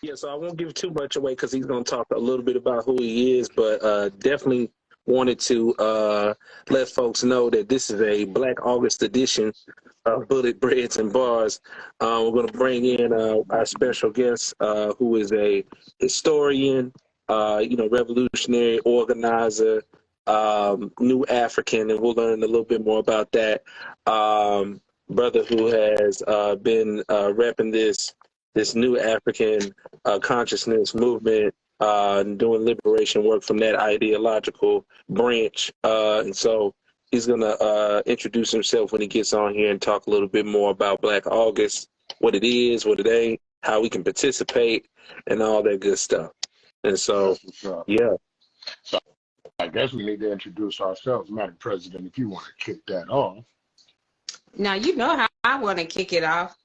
Yeah, so I won't give too much away because he's going to talk a little bit about who he is, but definitely wanted to let folks know that this is a Black August edition of Bullet Breads and Bars. We're going to bring in our special guest, who is a historian, revolutionary organizer, New African, and we'll learn a little bit more about that. Brother who has been repping this New African consciousness movement, doing liberation work from that ideological branch. And so he's going to introduce himself when he gets on here and talk a little bit more about Black August, what it is, what it ain't, how we can participate, and all that good stuff. And so, yeah. So I guess we need to introduce ourselves, Madam President, if you want to kick that off. Now, you know how I want to kick it off.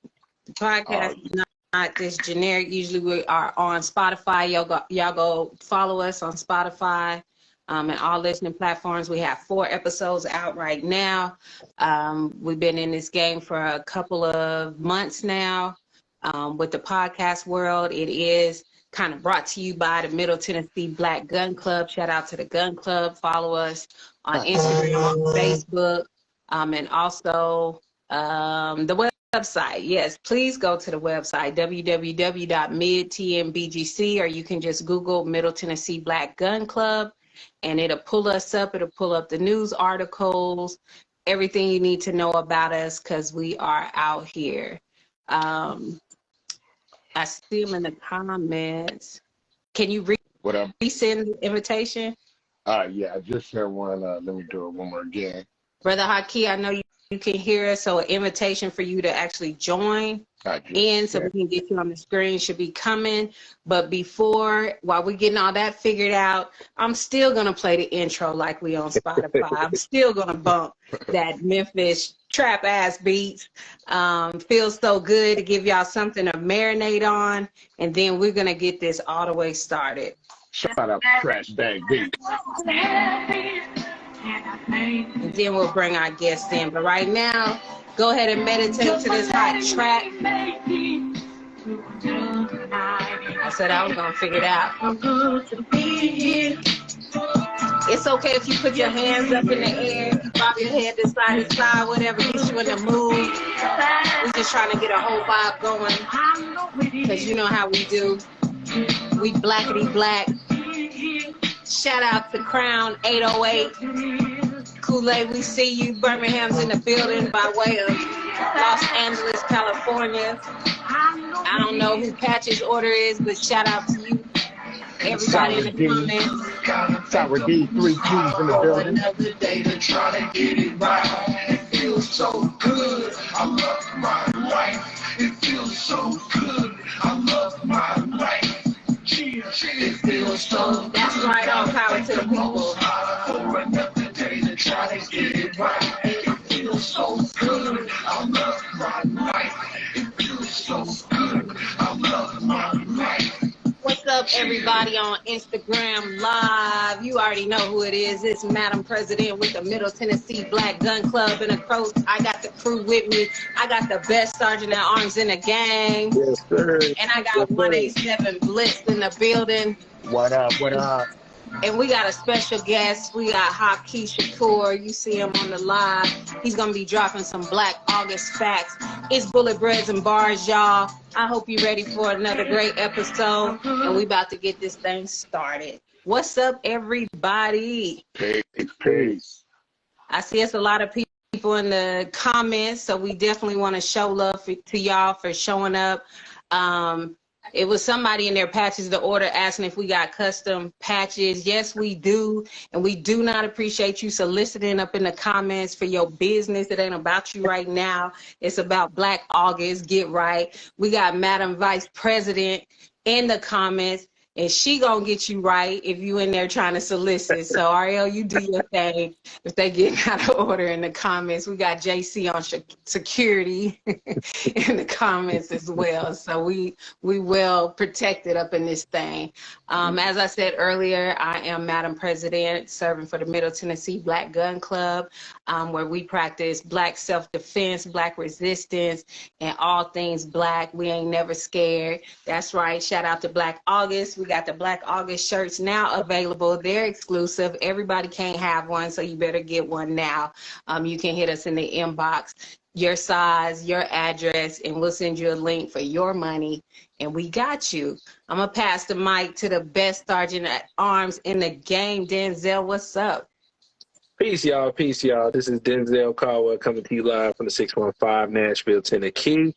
The podcast is not this generic. Usually we are on Spotify. Y'all go follow us on Spotify and all listening platforms. We have 4 episodes out right now. We've been in this game for a couple of months now with the podcast world. It is kind of brought to you by the Middle Tennessee Black Gun Club. Shout out to the Gun Club. Follow us on Instagram, Facebook, and also the website. Yes, please go to the website, www.midtnbgc, or you can just Google Middle Tennessee Black Gun Club, and it'll pull us up. It'll pull up the news articles, everything you need to know about us, because we are out here. I see them in the comments. Can you resend the invitation? Yeah, I just sent one. Let me do it one more again. Brother Haki, I know you can hear us, so an invitation for you to actually join in so we can get you on the screen should be coming. But while we're getting all that figured out, I'm still going to play the intro like we on Spotify. I'm still going to bump that Memphis trap ass beats. Feels so good to give y'all something to marinate on. And then we're going to get this all the way started. Shout out Trash Bag Beats. And then we'll bring our guests in. But right now, go ahead and meditate to this hot track. I said I was going to figure it out. It's okay if you put your hands up in the air, bob your head to side to side, whatever gets you in the mood. We're just trying to get a whole vibe going, because you know how we do. We blackity black. Shout out to Crown 808. Kool-Aid, we see you. Birmingham's in the building by way of Los Angeles, California. I don't know who Patch's order is, but shout out to you. Everybody in the comments. Sour D, 3 Q's in the building. Another day to try to get it right. It feels so good. I love my life. It feels so good. I love my life. It feels so good. That's right, all power to the people. For another day to try to get it right. It feels so good. I love my life. It feels so good. I love my life. What's up, everybody on Instagram Live? You already know who it is. It's Madam President with the Middle Tennessee Black Gun Club. And of course, I got the crew with me. I got the best sergeant at arms in the gang. Yes, sir. And I got 187 Blitz in the building. What up, what up? And we got a special guest. We got Haki Shakur. You see him on the live. He's going to be dropping some Black August facts. It's Bullet Breads and Bars, y'all. I hope you're ready for another great episode. And we about to get this thing started. What's up, everybody? Peace. I see it's a lot of people in the comments, so we definitely want to show love to y'all for showing up. It was somebody in their patches, the order, asking if we got custom patches. Yes, we do. And we do not appreciate you soliciting up in the comments for your business. It ain't about you right now. It's about Black August. Get right. We got Madam Vice President in the comments. and she gonna get you right if you in there trying to solicit. So Ariel, you do your thing. If they get out of order in the comments, we got JC on security in the comments as well. So we well protected up in this thing. As I said earlier, I am Madam President, serving for the Middle Tennessee Black Gun Club, where we practice Black self-defense, Black resistance, and all things Black. We ain't never scared. That's right. Shout out to Black August. We got the Black August shirts now available. They're exclusive. Everybody can't have one, so you better get one now. You can hit us in the inbox, your size, your address, and we'll send you a link for your money, and we got you. I'm going to pass the mic to the best sergeant at arms in the game. Denzel, what's up? Peace, y'all. Peace, y'all. This is Denzel Caldwell coming to you live from the 615 Nashville, Tennessee.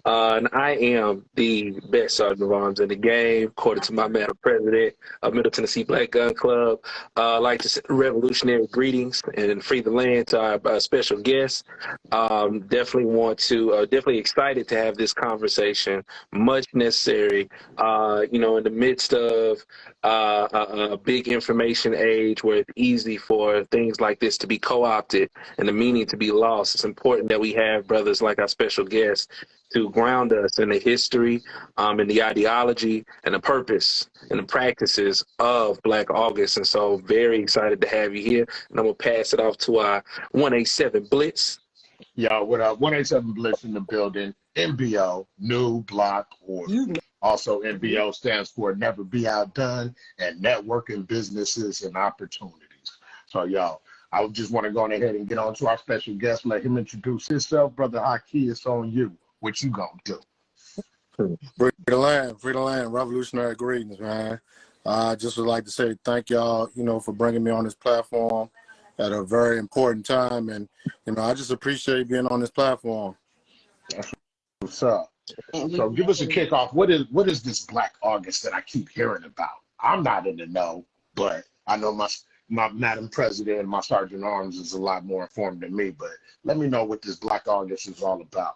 And I am the best sergeant of arms in the game, according to my Madam President of Middle Tennessee Black Gun Club. I'd like to send revolutionary greetings and free the land to our special guests. Definitely excited to have this conversation, much necessary, in the midst of a big information age where it's easy for things like this to be co-opted and the meaning to be lost. It's important that we have brothers like our special guests to ground us in the history, in the ideology, and the purpose and the practices of Black August. And so very excited to have you here. And I'm going to pass it off to our 187 Blitz. Yo, what up? 187 Blitz in the building. NBO, New Block Order. Also, NBO stands for Never Be Outdone and Networking Businesses and Opportunities. So, y'all, I just want to go ahead and get on to our special guest. Let him introduce himself. Brother Haki, it's on you. What you gonna do? Free the land, revolutionary greetings, man. I just would like to say thank y'all, for bringing me on this platform at a very important time. And, I just appreciate being on this platform. That's what's up. So give us a kickoff. What is this Black August that I keep hearing about? I'm not in the know, but I know my Madam President and my Sergeant Arms is a lot more informed than me, but let me know what this Black August is all about.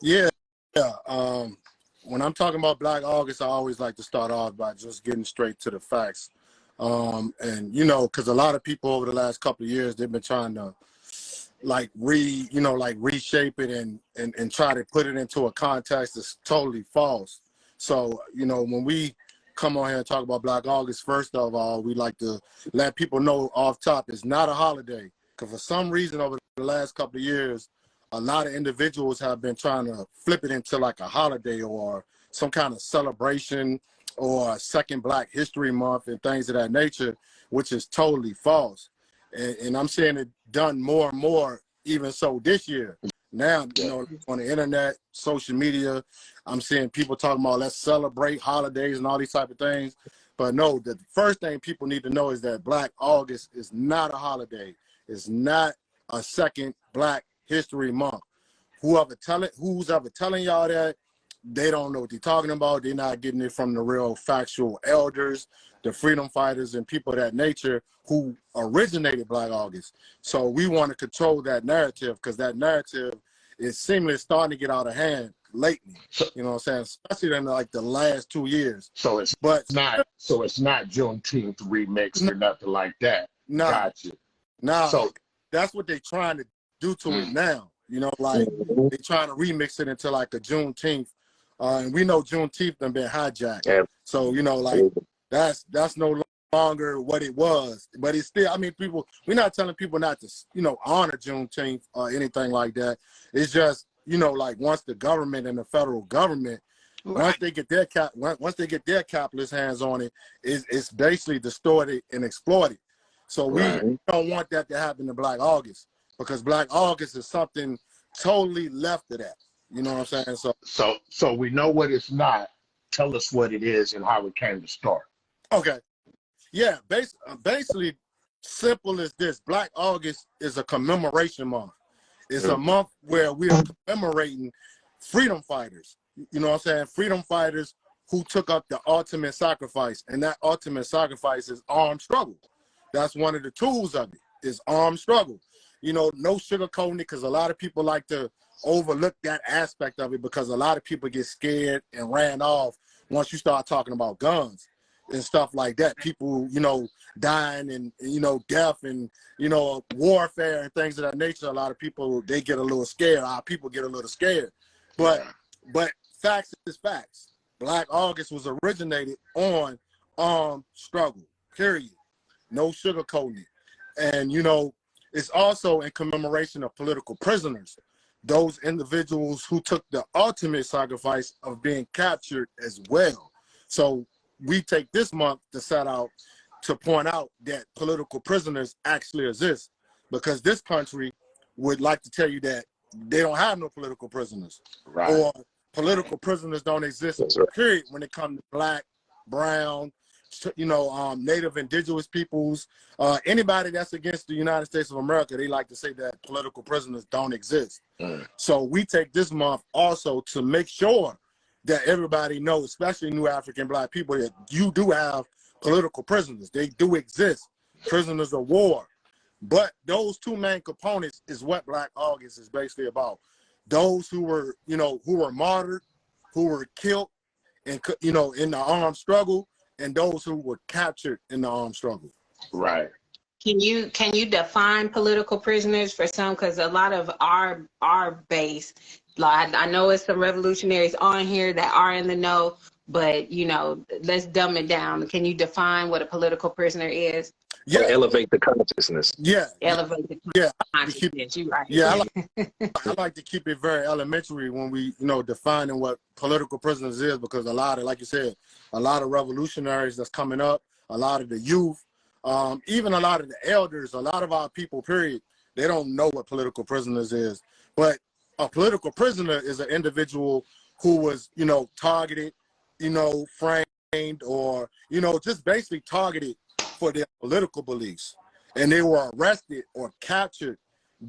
Yeah. When I'm talking about Black August, I always like to start off by just getting straight to the facts. And, because a lot of people over the last couple of years, they've been trying to reshape it and try to put it into a context that's totally false. So, when we come on here and talk about Black August, first of all, we like to let people know off top, it's not a holiday. Because for some reason over the last couple of years, a lot of individuals have been trying to flip it into like a holiday or some kind of celebration or a second Black History Month and things of that nature, which is totally false. And I'm seeing it done more and more, even so this year. Now, on the internet, social media, I'm seeing people talking about let's celebrate holidays and all these type of things. But no, the first thing people need to know is that Black August is not a holiday. It's not a second Black History Month. Who's ever telling y'all that, they don't know what they're talking about. They're not getting it from the real factual elders, the freedom fighters, and people of that nature who originated Black August. So we want to control that narrative because that narrative is seemingly starting to get out of hand lately. You know what I'm saying? Especially in like the last 2 years. So it's not Juneteenth remix or nothing like that. No. Gotcha. No. So that's what they're trying to do to it now. They're trying to remix it into like a Juneteenth. And we know Juneteenth done been hijacked. Yeah. So, that's no longer what it was. But it's still, we're not telling people not to, honor Juneteenth or anything like that. It's just, once the government and the federal government, right, once they get their capitalist hands on it, it's basically distorted and exploited. So we don't want that to happen to Black August because Black August is something totally left of that. You know what I'm saying? So we know what it's not. Tell us what it is and how it came to start. Okay. Yeah, basically simple as this. Black August is a commemoration month. It's a month where we are commemorating freedom fighters. You know what I'm saying? Freedom fighters who took up the ultimate sacrifice. And that ultimate sacrifice is armed struggle. That's one of the tools of it, is armed struggle. No sugarcoating it, because a lot of people like to overlook that aspect of it because a lot of people get scared and ran off once you start talking about guns. and stuff like that. People, you know, dying and, you know, death and, you know, warfare and things of that nature. A lot of people, they get a little scared. Our people get a little scared. But facts is facts. Black August was originated on armed struggle, period. No sugarcoating it. And, you know, it's also in commemoration of political prisoners, those individuals who took the ultimate sacrifice of being captured as well. So we take this month to set out to point out that political prisoners actually exist, because this country would like to tell you that they don't have no political prisoners, or political prisoners don't exist, period, when it comes to Black, brown, you know, Native indigenous peoples, anybody that's against the United States of America, they like to say that political prisoners don't exist. So we take this month also to make sure that everybody knows, especially New African Black people, that you do have political prisoners. They do exist, prisoners of war. But those two main components is what Black August is basically about. Those who were, you know, who were martyred, who were killed, and, you know, in the armed struggle, and those who were captured in the armed struggle. Right. Can you define political prisoners for some? Because a lot of our base, like, I know it's some revolutionaries on here that are in the know, but, you know, let's dumb it down. Can you define what a political prisoner is? Yeah. Or elevate the consciousness. Yeah. Elevate the consciousness. You're right. Yeah, I like to keep it very elementary when we, you know, defining what political prisoners is, because a lot of, like you said, a lot of revolutionaries that's coming up, a lot of the youth, even a lot of the elders, a lot of our people, period, they don't know what political prisoners is. But a political prisoner is an individual who was, you know, targeted, you know, framed, or, you know, just basically targeted for their political beliefs. And they were arrested or captured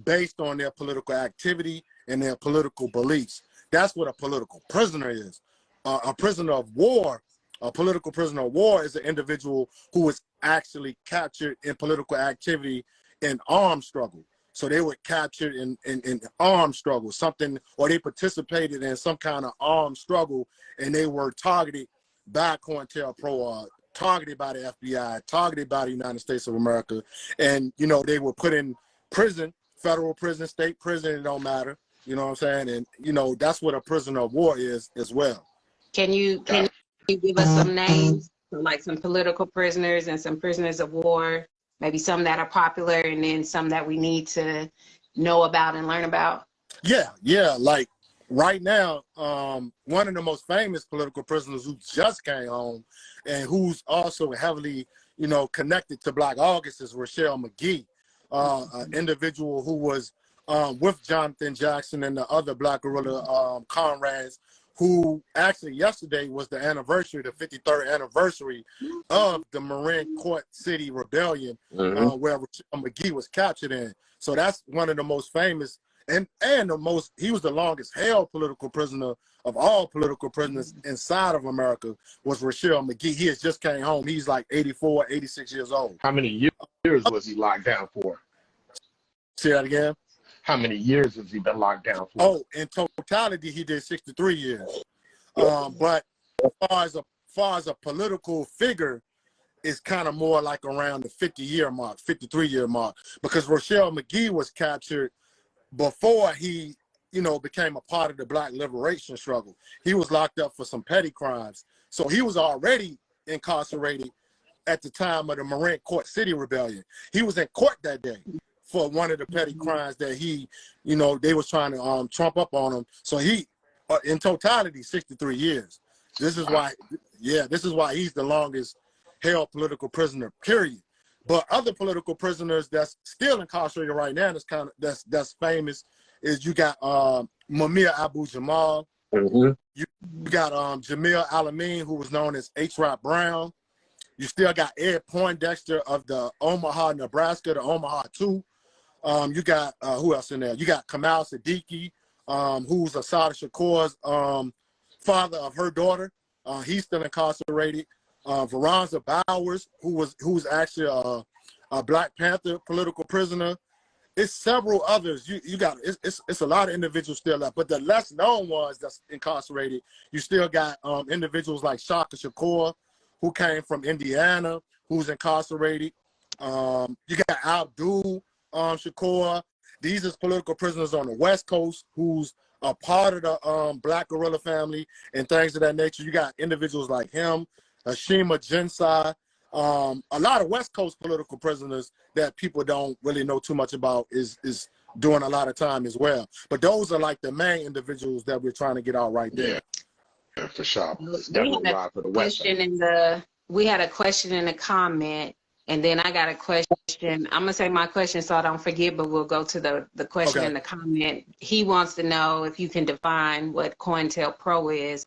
based on their political activity and their political beliefs. That's what a political prisoner is. A prisoner of war, a political prisoner of war is an individual who was actually captured in political activity in armed struggle. So they were captured in armed struggle, something, or they participated in some kind of armed struggle, and they were targeted by COINTELPRO, targeted by the FBI, targeted by the United States of America. And, you know, they were put in prison, federal prison, state prison, it don't matter. You know what I'm saying? And, you know, that's what a prisoner of war is as well. Can you give us some names, like some political prisoners and some prisoners of war, maybe some that are popular and then some that we need to know about and learn about? Yeah. Like right now, one of the most famous political prisoners who just came home and who's also heavily, you know, connected to Black August is Rochelle McGee, an individual who was with Jonathan Jackson and the other Black guerrilla comrades, who actually yesterday was the anniversary, the 53rd anniversary of the Marin Court City Rebellion, where Rochelle McGee was captured in. So that's one of the most famous and the most, he was the longest held political prisoner of all political prisoners inside of America, was Rochelle McGee. He has just came home. He's like 84, 86 years old. How many years was he locked down for? Say that again? How many years has he been locked down for? Oh, in totality, he did 63 years. But as far as a political figure, it's kind of more like around the 50-year mark, 53-year mark, because Rochelle McGee was captured before he, you know, became a part of the Black liberation struggle. He was locked up for some petty crimes. So he was already incarcerated at the time of the Marin Court City Rebellion. He was in court that day for one of the petty crimes that he, you know, they was trying to trump up on him. So he, in totality, 63 years. This is why, this is why he's the longest held political prisoner, period. But other political prisoners that's still incarcerated right now, that's famous, is you got Mumia Abu-Jamal. You got Jamil Alameen, who was known as H. Brown. You still got Ed Poindexter of the Omaha, Nebraska, the Omaha 2. You got, who else in there? You got Kamal Siddiqui, who's Assata Shakur's father of her daughter. He's still incarcerated. Veronza Bowers, who's actually a Black Panther political prisoner. It's several others. You got it's a lot of individuals still left, but the less known ones that's incarcerated, you still got individuals like Haki Shakur, who came from Indiana, who's incarcerated. You got Abdul Shakur. These is political prisoners on the West Coast who's a part of the Black guerrilla family and things of that nature. You got individuals like him, Ashima Jinsai. A lot of West Coast political prisoners that people don't really know too much about is doing a lot of time as well. But those are like the main individuals that we're trying to get out right there. Yeah, for sure. We had a question in the comment, and then I got a question. I'm gonna say my question so I don't forget, but we'll go to the question in the comment. He wants to know if you can define what COINTELPRO is.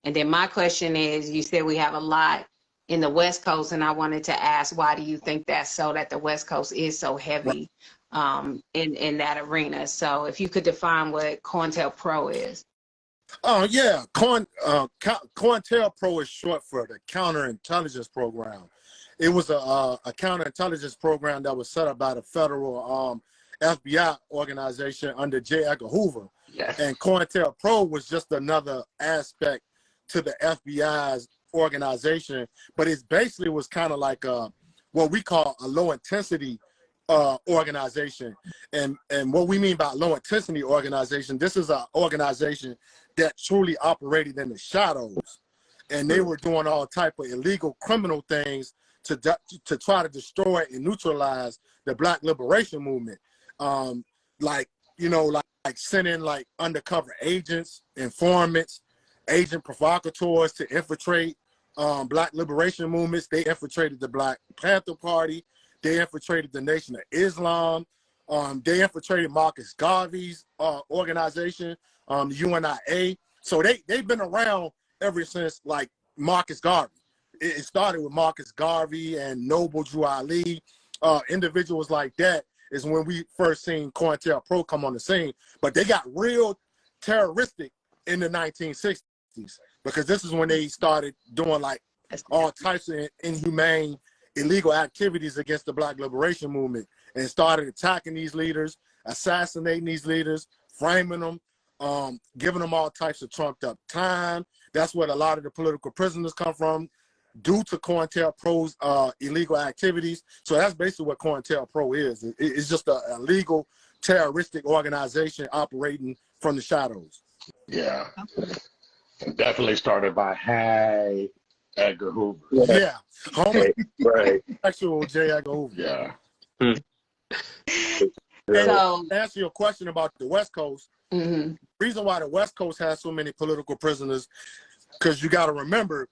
And then my question is, you said we have a lot in the West Coast, and I wanted to ask, why do you think that's so, that the West Coast is so heavy in that arena? So if you could define what COINTELPRO is. Oh, yeah. COINTELPRO is short for the Counterintelligence Program. It was a counterintelligence program that was set up by the federal FBI organization under J. Edgar Hoover. Yes. And COINTELPRO was just another aspect to the FBI's organization, but it basically was kind of like what we call a low intensity organization. And what we mean by low intensity organization, this is an organization that truly operated in the shadows, and they were doing all type of illegal criminal things to try to destroy and neutralize the Black Liberation Movement. Like sending like undercover agents, informants, agent provocateurs to infiltrate Black liberation movements. They infiltrated the Black Panther Party. They infiltrated the Nation of Islam. They infiltrated Marcus Garvey's organization, the UNIA. So they've been around ever since like Marcus Garvey. It started with Marcus Garvey and Noble Drew Ali. Individuals like that is when we first seen COINTELPRO come on the scene. But they got real terroristic in the 1960s. Because this is when they started doing like all types of inhumane, illegal activities against the Black Liberation Movement, and started attacking these leaders, assassinating these leaders, framing them, giving them all types of trumped up time. That's where a lot of the political prisoners come from, due to COINTELPRO's illegal activities. So that's basically what COINTELPRO is. It's just a legal terroristic organization operating from the shadows. Yeah. Definitely started by Edgar Hoover. Yeah. Right. Actual J. Edgar Hoover. Yeah. And to answer your question about the West Coast, the reason why the West Coast has so many political prisoners, because you got to remember,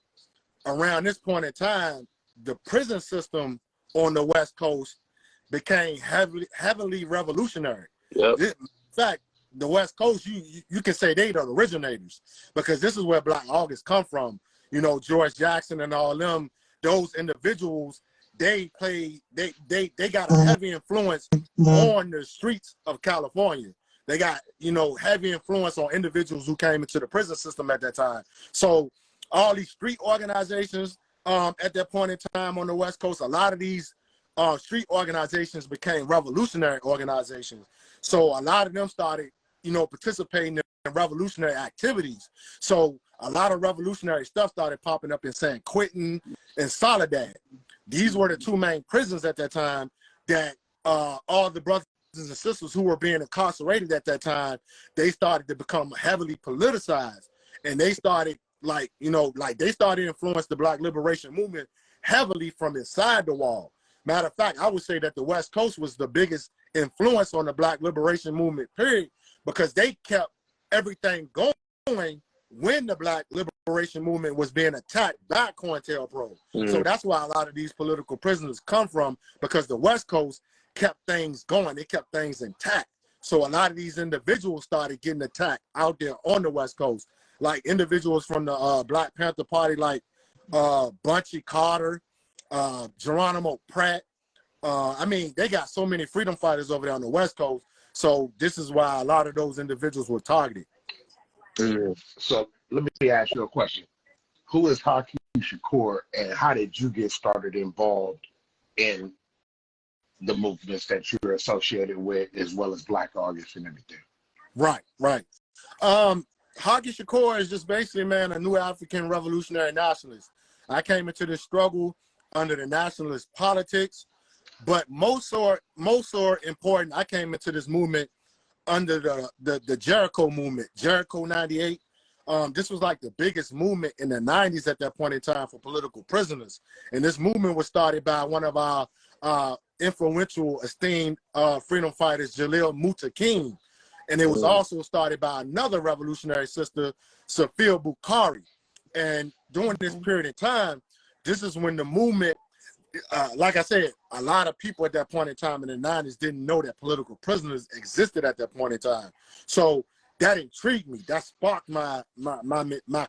around this point in time, the prison system on the West Coast became heavily revolutionary. Yep. In fact, the West Coast, you can say they are the originators, because this is where Black August come from. You know, George Jackson and all them, those individuals, they got a heavy influence on the streets of California. They got, heavy influence on individuals who came into the prison system at that time. So all these street organizations at that point in time on the West Coast, a lot of these street organizations became revolutionary organizations. So a lot of them started, participating in revolutionary activities. So a lot of revolutionary stuff started popping up in San Quentin and Soledad. These were the two main prisons at that time that all the brothers and sisters who were being incarcerated at that time, they started to become heavily politicized. And they started they started to influence the Black Liberation Movement heavily from inside the wall. Matter of fact, I would say that the West Coast was the biggest influence on the Black Liberation Movement, period, because they kept everything going when the Black Liberation Movement was being attacked by COINTELPRO. So that's why a lot of these political prisoners come from, because the West Coast kept things going. They kept things intact. So a lot of these individuals started getting attacked out there on the West Coast, like individuals from the Black Panther Party, like Bunchy Carter, Geronimo Pratt. They got so many freedom fighters over there on the West Coast. So this is why a lot of those individuals were targeted. So let me ask you a question. Who is Haki Shakur, and how did you get started involved in the movements that you're associated with, as well as Black August and everything? Right. Haki Shakur is just basically, a new Afrikan Revolutionary Nationalist. I came into this struggle under the nationalist politics, but most important, I came into this movement under the Jericho movement, Jericho 98. This was like the biggest movement in the 90s at that point in time for political prisoners. And this movement was started by one of our influential, esteemed freedom fighters, Jalil Muta King. And it was also started by another revolutionary sister, Sophia Bukhari. And during this period of time, this is when the movement, like I said, a lot of people at that point in time in the 90s didn't know that political prisoners existed at that point in time. So that intrigued me. That sparked my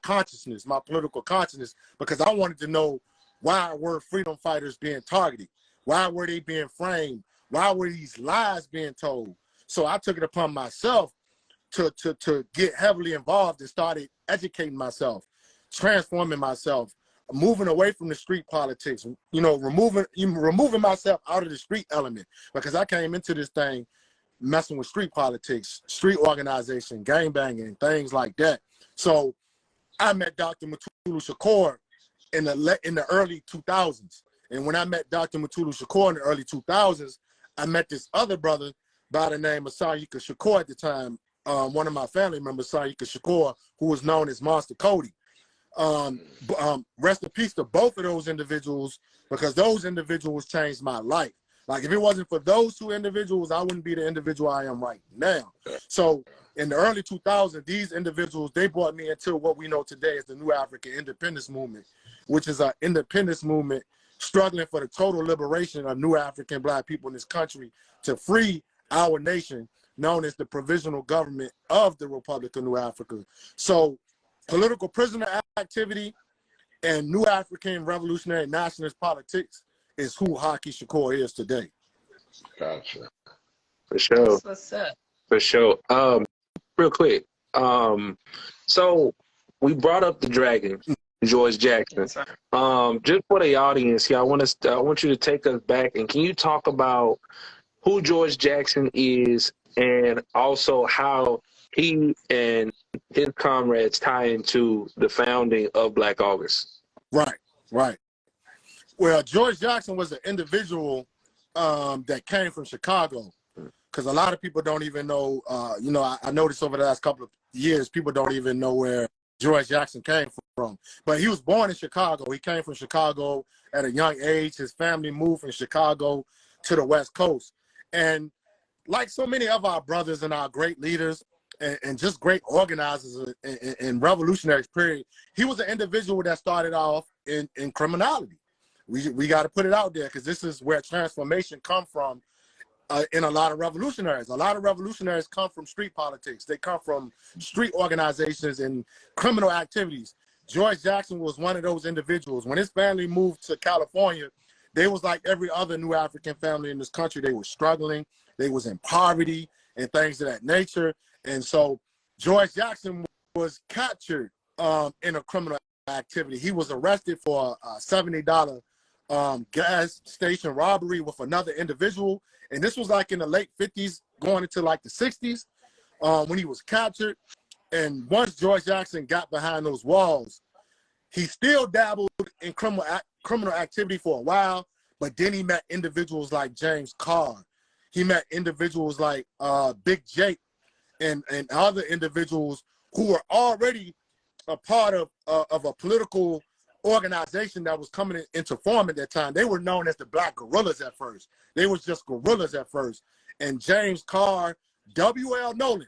consciousness, my political consciousness, because I wanted to know, why were freedom fighters being targeted? Why were they being framed? Why were these lies being told? So I took it upon myself to get heavily involved and started educating myself, transforming myself, moving away from the street politics, you know, removing myself out of the street element, because I came into this thing messing with street politics, street organization, gangbanging, things like that. So I met Dr. Mutulu Shakur in the early 2000s. And when I met Dr. Mutulu Shakur in the early 2000s, I met this other brother by the name of Sanyika Shakur at the time, one of my family members, Sanyika Shakur, who was known as Monster Cody. Rest in peace to both of those individuals, because those individuals changed my life. Like, if it wasn't for those two individuals, I wouldn't be the individual I am right now. So in the early 2000s, these individuals, they brought me into what we know today as the New Afrikan Independence Movement, which is an independence movement struggling for the total liberation of New African Black people in this country to free our nation, known as the Provisional Government of the Republic of New Africa. So political prisoner activity and New Afrikan Revolutionary Nationalist politics is who Haki Shakur is today. Gotcha. For sure. That's what's up. For sure. Real quick. So we brought up the dragon, George Jackson. Just for the audience here, I want you to take us back, and can you talk about who George Jackson is, and also how he and his comrades tie into the founding of Black August? Right, right. Well, George Jackson was an individual that came from Chicago, because a lot of people don't even know, you know, I noticed over the last couple of years, people don't even know where George Jackson came from. But he was born in Chicago. He came from Chicago at a young age. His family moved from Chicago to the West Coast. And like so many of our brothers and our great leaders and just great organizers in revolutionary period, he was an individual that started off in criminality. We got to put it out there, because this is where transformation come from in a lot of revolutionaries. A lot of revolutionaries come from street politics. They come from street organizations and criminal activities. George Jackson was one of those individuals. When his family moved to California, they was like every other New African family in this country. They were struggling. They was in poverty and things of that nature. And so George Jackson was captured in a criminal activity. He was arrested for a $70 gas station robbery with another individual. And this was like in the late 50s, going into like the 60s, when he was captured. And once George Jackson got behind those walls, he still dabbled in criminal activity for a while, but then he met individuals like James Carr. He met individuals like Big Jake and other individuals who were already a part of a political organization that was coming into form at that time. They were known as the Black Guerrillas at first. They was just guerrillas at first. And James Carr, W.L. Nolan,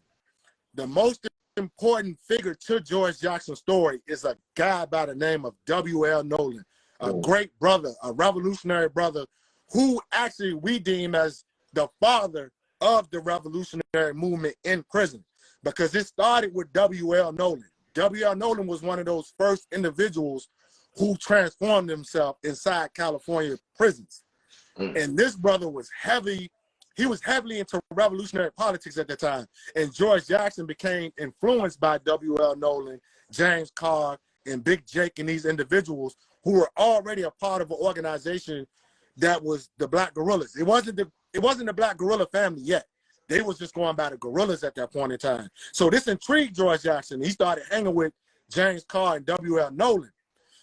the most important figure to George Jackson's story is a guy by the name of W.L. Nolan, a great brother, a revolutionary brother, who actually we deem as the father of the revolutionary movement in prison, because it started with W.L. Nolan. W.L. Nolan was one of those first individuals who transformed himself inside California prisons. And this brother was heavily into revolutionary politics at the time. And George Jackson became influenced by W.L. Nolan, James Carr, and Big Jake, and these individuals who were already a part of an organization that was the Black Guerrillas. It wasn't the Black Guerrilla family yet. They was just going by the guerrillas at that point in time. So this intrigued George Jackson. He started hanging with James Carr and W.L. Nolan.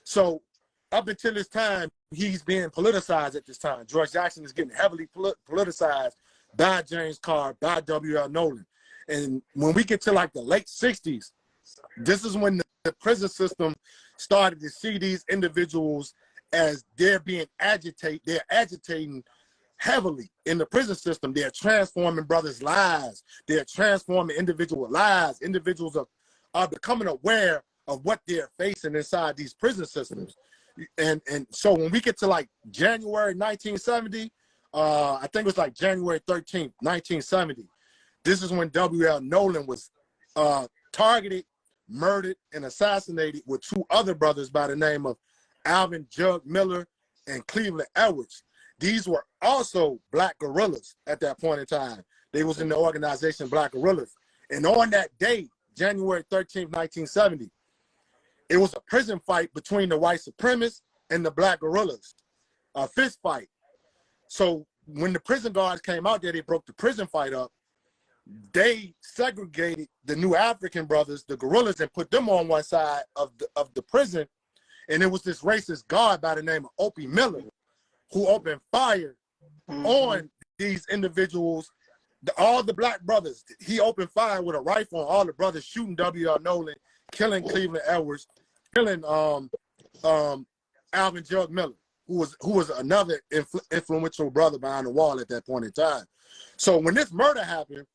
So up until this time, he's being politicized at this time. George Jackson is getting heavily politicized by James Carr, by W.L. Nolan. And when we get to like the late 60s, this is when the prison system started to see these individuals as they're being agitated. They're agitating heavily in the prison system. They're transforming brothers' lives. They're transforming individual lives. Individuals are becoming aware of what they're facing inside these prison systems. And so when we get to like January 1970, I think it was like January 13th, 1970, this is when W.L. Nolan was targeted, murdered, and assassinated with two other brothers by the name of Alvin Jug Miller and Cleveland Edwards. These were also Black guerrillas at that point in time. They was in the organization Black Guerrillas. And on that day, January 13th, 1970, it was a prison fight between the white supremacists and the Black guerrillas, a fist fight. So when the prison guards came out there, they broke the prison fight up. They segregated the New African brothers, the guerrillas, and put them on one side of the prison. And it was this racist guard by the name of Opie Miller who opened fire on these individuals, all the Black brothers. He opened fire with a rifle on all the brothers, shooting W.L. Nolan, killing Cleveland Edwards, killing Alvin Jug Miller, who was another influential brother behind the wall at that point in time. So when this murder happened,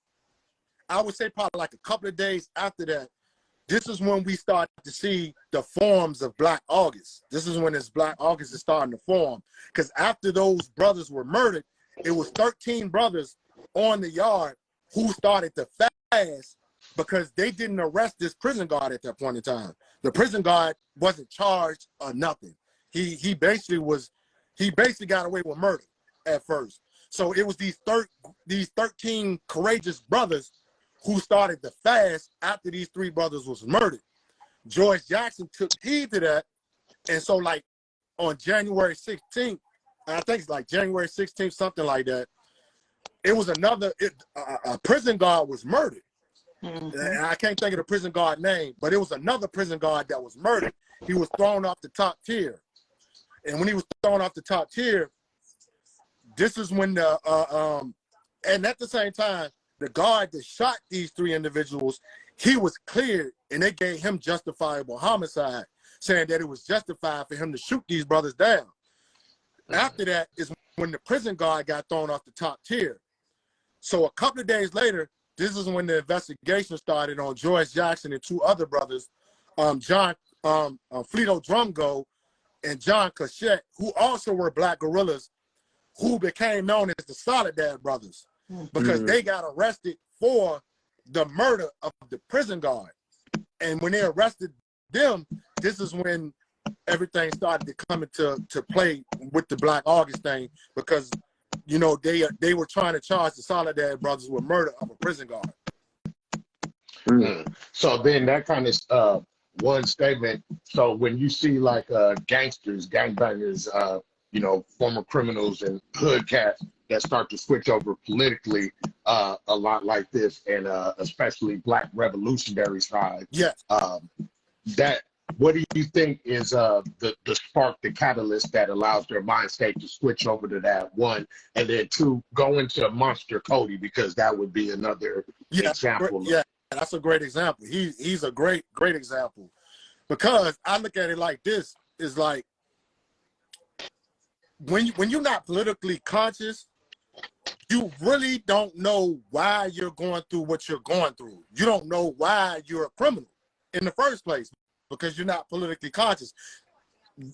I would say probably like a couple of days after that, this is when we start to see the forms of Black August. This is when this Black August is starting to form. Because after those brothers were murdered, it was 13 brothers on the yard who started to fast because they didn't arrest this prison guard at that point in time. The prison guard wasn't charged or nothing. He basically got away with murder at first. So it was these 13 courageous brothers who started to fast after these three brothers was murdered. George Jackson took heed to that. And so like on January 16th, I think it's like January 16th, something like that, it was a prison guard was murdered. And I can't think of the prison guard name, but it was another prison guard that was murdered. He was thrown off the top tier. And when he was thrown off the top tier, this is when and at the same time, the guard that shot these three individuals, he was cleared and they gave him justifiable homicide, saying that it was justified for him to shoot these brothers down. After that is when the prison guard got thrown off the top tier. So a couple of days later, this is when the investigation started on George Jackson and two other brothers, John Fleeto Drumgo and John Cachette, who also were Black guerrillas, who became known as the Soledad Brothers, because they got arrested for the murder of the prison guard. And when they arrested them, this is when everything started to come into play with the Black August thing, because you know they were trying to charge the Soledad Brothers with murder of a prison guard. So then that kind of one statement. So when you see like gangsters, gangbangers, you know, former criminals and hood cats that start to switch over politically a lot like this, and especially Black revolutionary side. Yeah. That, what do you think is the spark, the catalyst that allows their mind state to switch over to that one, and then two, go into Monster Cody, because that would be another example. Yeah, that's a great example. He's a great example, because I look at it like this: is like when you're not politically conscious, you really don't know why you're going through what you're going through. You don't know why you're a criminal in the first place, because you're not politically conscious.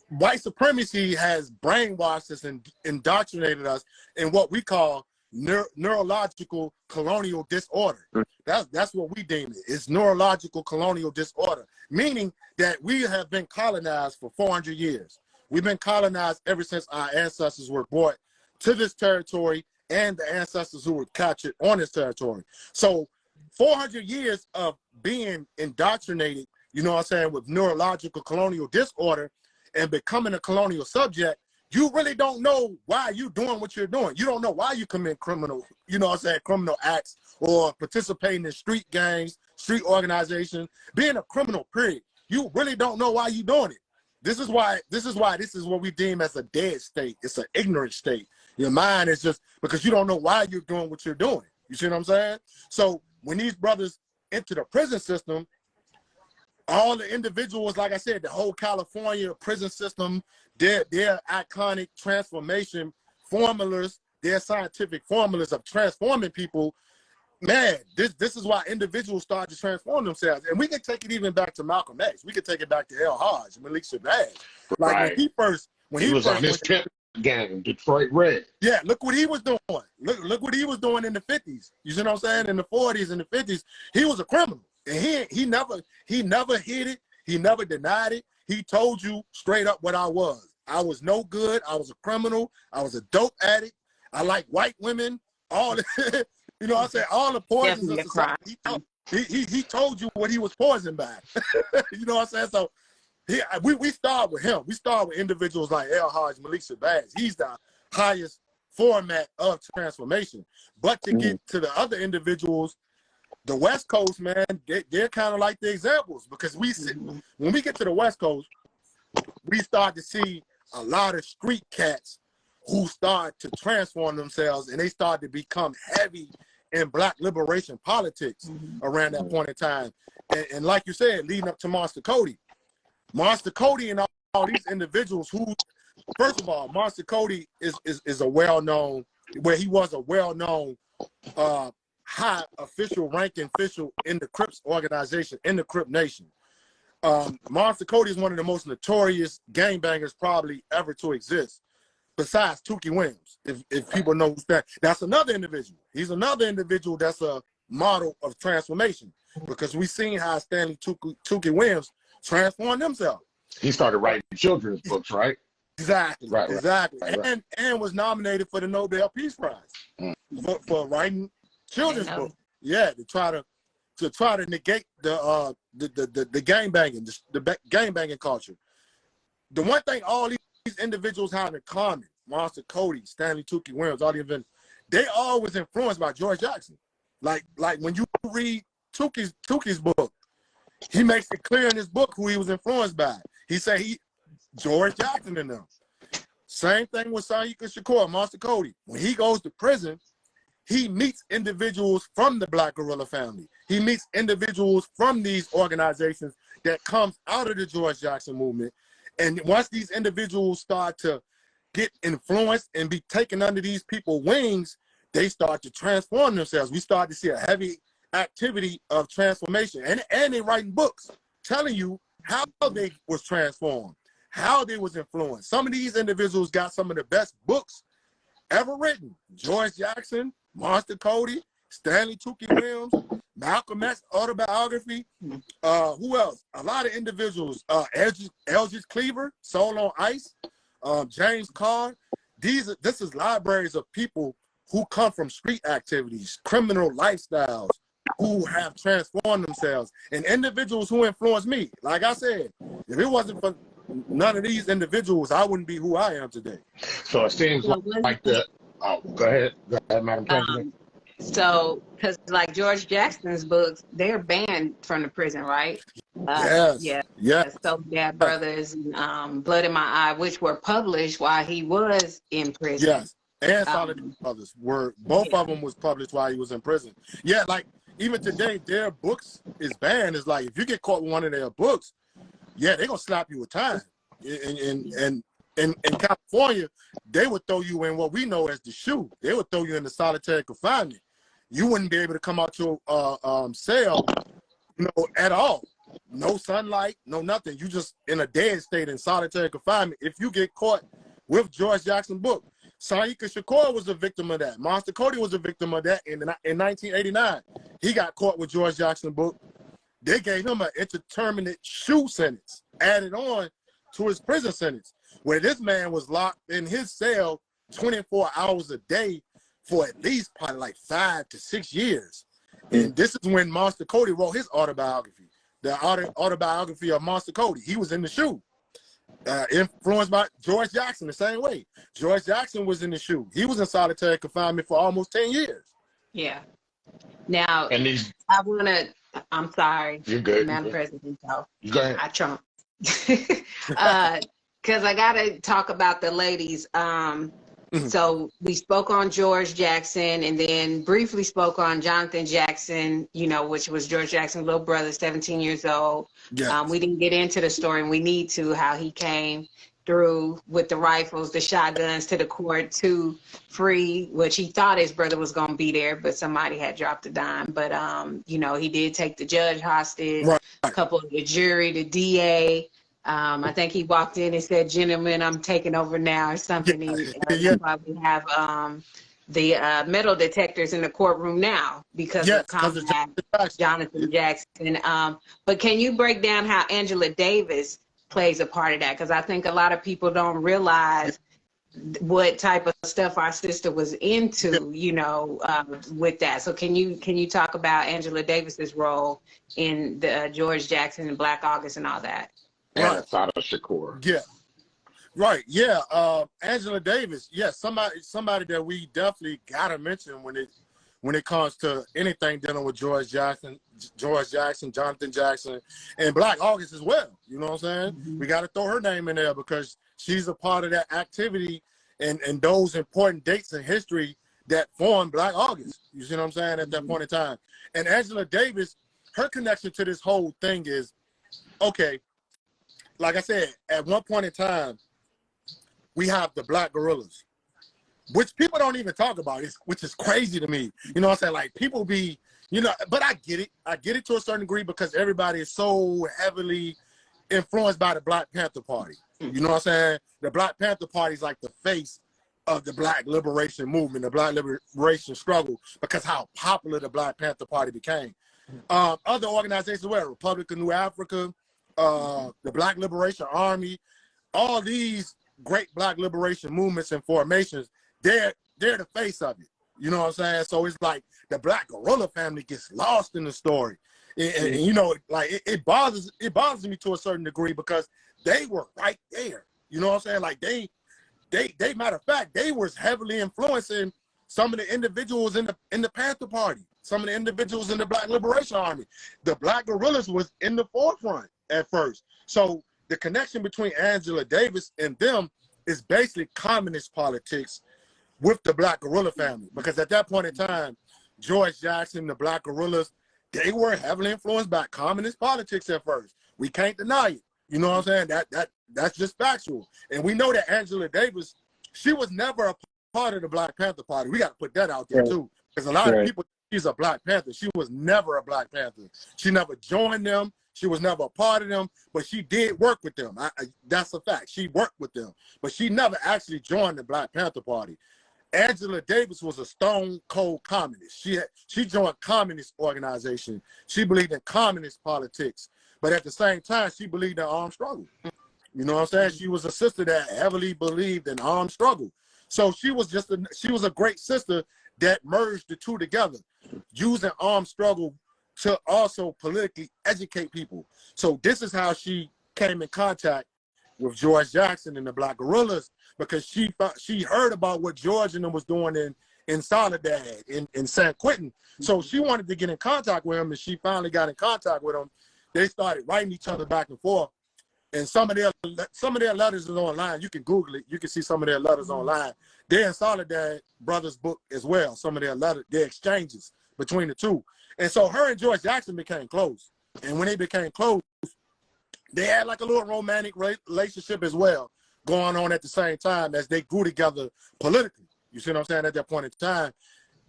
White supremacy has brainwashed us and indoctrinated us in what we call neurological colonial disorder. That's what we deem it. It's neurological colonial disorder, meaning that we have been colonized for 400 years. We've been colonized ever since our ancestors were brought to this territory and the ancestors who were captured on this territory. So 400 years of being indoctrinated, you know what I'm saying, with neurological colonial disorder and becoming a colonial subject, you really don't know why you're doing what you're doing. You don't know why you commit criminal, you know what I'm saying, criminal acts, or participating in street gangs, street organizations, being a criminal, period. You really don't know why you're doing it. this is what we deem as a dead state. It's an ignorant state. Your mind is just, because you don't know why you're doing what you're doing. You see what I'm saying? So when these brothers enter the prison system, all the individuals, like I said, the whole California prison system, their iconic transformation formulas, their scientific formulas of transforming people, man, this is why individuals start to transform themselves. And we can take it even back to Malcolm X. We can take it back to El Hajj, Malik Shabazz. Like right. when he was on his pimp gang, Detroit Red. Yeah, look what he was doing. Look what he was doing in the 50s. You see what I'm saying? In the 40s and the 50s, he was a criminal. And he never hid it. He never denied it. He told you straight up what I was. I was no good. I was a criminal. I was a dope addict. I like white women. All the, you know what I'm saying? All the poisons of society. He told you what he was poisoned by. You know what I'm saying? So we start with him. We start with individuals like El Hajj, Malik Shabazz. He's the highest format of transformation. But to get to the other individuals, the West Coast, man, they're kind of like the examples, because when we get to the West Coast, we start to see a lot of street cats who start to transform themselves, and they start to become heavy in Black liberation politics around that point in time. And like you said, leading up to Monster Cody and all these individuals who, first of all, Monster Cody is a well-known, where he was a well-known high official, ranking official in the Crips organization, in the Crip Nation. Monster Cody is one of the most notorious gangbangers probably ever to exist, besides Tookie Williams, if people know who's that. That's another individual. He's another individual that's a model of transformation, because we seen how Stanley Tookie Williams transformed himself. He started writing children's books, right? Exactly, right, exactly. Right. And was nominated for the Nobel Peace Prize for writing children's books. Yeah, to try to negate the gangbanging, the gangbanging culture. The one thing all these individuals have in common, Monster Cody, Stanley Tookie Williams, all the events, they all was influenced by George Jackson. Like when you read Tookie's book, he makes it clear in his book who he was influenced by. He said George Jackson and them. Same thing with Sanyika Shakur, Monster Cody. When he goes to prison, he meets individuals from the Black Guerrilla family. He meets individuals from these organizations that comes out of the George Jackson movement. And once these individuals start to get influenced and be taken under these people's wings, they start to transform themselves. We start to see a heavy activity of transformation. And they writing books telling you how they was transformed, how they was influenced. Some of these individuals got some of the best books ever written. George Jackson, Monster Cody, Stanley Tookie Williams, Malcolm X autobiography. Who else? A lot of individuals. Elgis Cleaver, Soul on Ice, James Carr. This is libraries of people who come from street activities, criminal lifestyles, who have transformed themselves, and individuals who influenced me. Like I said, if it wasn't for none of these individuals, I wouldn't be who I am today. So it seems like the. Oh, go ahead, Madam President. So, because like George Jackson's books, they're banned from the prison, right? Yes. So Bad Brothers and Blood in My Eye, which were published while he was in prison. Yes, and Solidarity Brothers were, both of them was published while he was in prison. Yeah, like even today, their books is banned. It's like if you get caught with one of their books, yeah, they're gonna slap you with time. In California, they would throw you in what we know as the shoe. They would throw you in the solitary confinement. You wouldn't be able to come out your cell, at all. No sunlight, no nothing. You just in a dead state in solitary confinement if you get caught with George Jackson book. Sanyika Shakur was a victim of that. Monster Cody was a victim of that in 1989. He got caught with George Jackson book. They gave him an indeterminate shoe sentence added on to his prison sentence, where this man was locked in his cell 24 hours a day for at least probably like 5 to 6 years. And this is when Monster Cody wrote his autobiography, the autobiography of Monster Cody. He was in the shoe, influenced by George Jackson the same way. George Jackson was in the shoe. He was in solitary confinement for almost 10 years. Yeah. Now, And these, I want to, I'm sorry, you're good. Madam President. Go ahead. I trump. Because I got to talk about the ladies. So we spoke on George Jackson and then briefly spoke on Jonathan Jackson, you know, which was George Jackson's little brother, 17 years old. Yeah. We didn't get into the story, and we need to, how he came through with the rifles, the shotguns to the court to free, which he thought his brother was going to be there, but somebody had dropped a dime. But, you know, he did take the judge hostage, a couple of the jury, the DA. I think he walked in and said, "Gentlemen, I'm taking over now," or something. That's why we have the metal detectors in the courtroom now, because of Comrade Jonathan Jackson. But can you break down how Angela Davis plays a part of that? Because I think a lot of people don't realize what type of stuff our sister was into, you know, with that. So can you talk about Angela Davis's role in the George Jackson and Black August and all that? And Haki Shakur. Yeah. Right. Yeah. Angela Davis. Yes. Somebody that we definitely gotta mention when it comes to anything dealing with George Jackson, Jonathan Jackson, and Black August as well. You know what I'm saying? Mm-hmm. We got to throw her name in there because she's a part of that activity and those important dates in history that formed Black August. You see what I'm saying? At that point in time. And Angela Davis, her connection to this whole thing is, okay, like I said, at one point in time, we have the Black guerrillas, which people don't even talk about, which is crazy to me. You know what I'm saying? Like, people be, you know, but I get it. I get it to a certain degree because everybody is so heavily influenced by the Black Panther Party. You know what I'm saying? The Black Panther Party is like the face of the Black Liberation Movement, the Black Liberation struggle, because how popular the Black Panther Party became. Other organizations were Republican New Afrika, the Black Liberation Army, all these great Black liberation movements and formations, they're the face of it. You know what I'm saying? So it's like the Black guerrilla family gets lost in the story. And you know, like it bothers me to a certain degree because they were right there. You know what I'm saying? Like they matter of fact, they was heavily influencing some of the individuals in the Panther Party, some of the individuals in the Black Liberation Army. The Black guerrillas was in the forefront at first. So the connection between Angela Davis and them is basically communist politics with the Black guerrilla family. Because at that point in time, George Jackson, the Black guerrillas, they were heavily influenced by communist politics at first. We can't deny it. You know what I'm saying? That's just factual. And we know that Angela Davis, she was never a part of the Black Panther Party. We got to put that out there too. Because a lot of people, she's a Black Panther. She was never a Black Panther. She never joined them. She was never a part of them, but she did work with them. That's a fact. She worked with them, but she never actually joined the Black Panther Party. Angela Davis was a stone cold communist. She joined communist organization. She believed in communist politics, but at the same time, she believed in armed struggle. You know what I'm saying? She was a sister that heavily believed in armed struggle. So she was a great sister that merged the two together, using armed struggle to also politically educate people. So this is how she came in contact with George Jackson and the Black guerrillas, because she heard about what George and them was doing in Soledad, in San Quentin. So she wanted to get in contact with him, and she finally got in contact with him. They started writing each other back and forth. And some of their letters is online. You can Google it. You can see some of their letters online. They're in Soledad Brothers' book as well. Some of their exchanges between the two. And so her and George Jackson became close. And when they became close, they had like a little romantic relationship as well going on at the same time as they grew together politically. You see what I'm saying? At that point in time.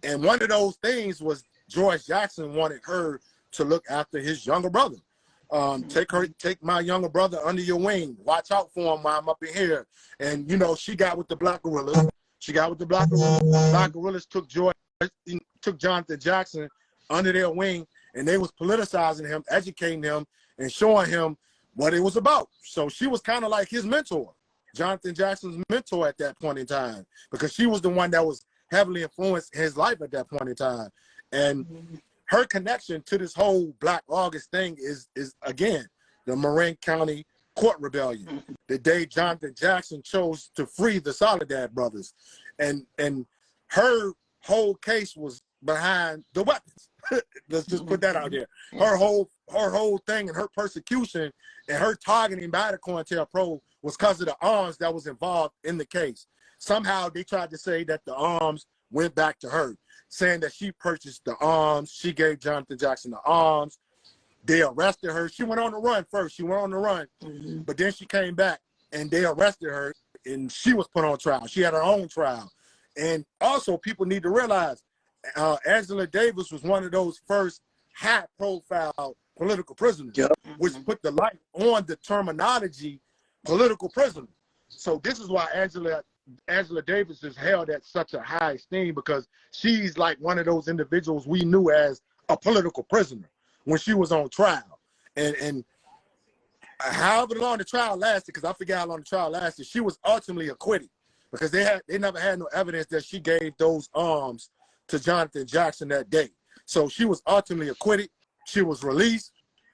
And one of those things was George Jackson wanted her to look after his younger brother. Take my younger brother under your wing. Watch out for him while I'm up in here. And, you know, she got with the Black guerrillas. Black guerrillas took Jonathan Jackson under their wing, and they was politicizing him, educating him, and showing him what it was about. So she was kind of like his mentor, Jonathan Jackson's mentor at that point in time, because she was the one that was heavily influenced his life at that point in time. And her connection to this whole Black August thing is again, the Marin County Court Rebellion, the day Jonathan Jackson chose to free the Soledad brothers. And her whole case was behind the weapons. Let's just put that out there. Her whole whole thing and her persecution and her targeting by the COINTELPRO was because of the arms that was involved in the case. Somehow they tried to say that the arms went back to her, saying that she purchased the arms, she gave Jonathan Jackson the arms. They arrested her. She went on the run first. She went on the run, but then she came back and they arrested her and she was put on trial. She had her own trial. And also people need to realize Angela Davis was one of those first high-profile political prisoners, which put the light on the terminology political prisoner. So this is why Angela Davis is held at such a high esteem, because she's like one of those individuals we knew as a political prisoner when she was on trial. And however long the trial lasted, because I forget how long the trial lasted, she was ultimately acquitted because they never had no evidence that she gave those arms to Jonathan Jackson that day. So she was ultimately acquitted. She was released.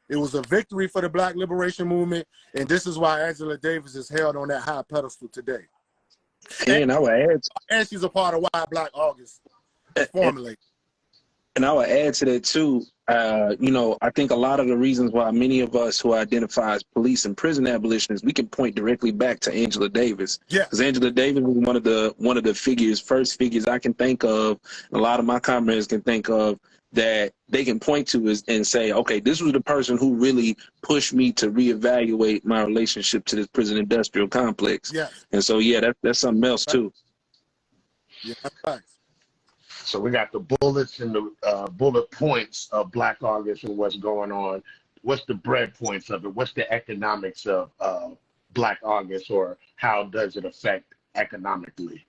It was a victory for the Black Liberation Movement, and this is why Angela Davis is held on that high pedestal today. And I would add, and she's a part of why Black August is formulated. And I would add to that too. You know, I think a lot of the reasons why many of us who identify as police and prison abolitionists, we can point directly back to Angela Davis. Yeah, because Angela Davis was one of the first figures I can think of. A lot of my comrades can think of that they can point to and say, okay, this was the person who really pushed me to reevaluate my relationship to this prison industrial complex. Yeah. And so, yeah, that's something else too. Yeah, that's So we got the bullets and the bullet points of Black August and what's going on. What's the bread points of it? What's the economics of Black August, or how does it affect economically?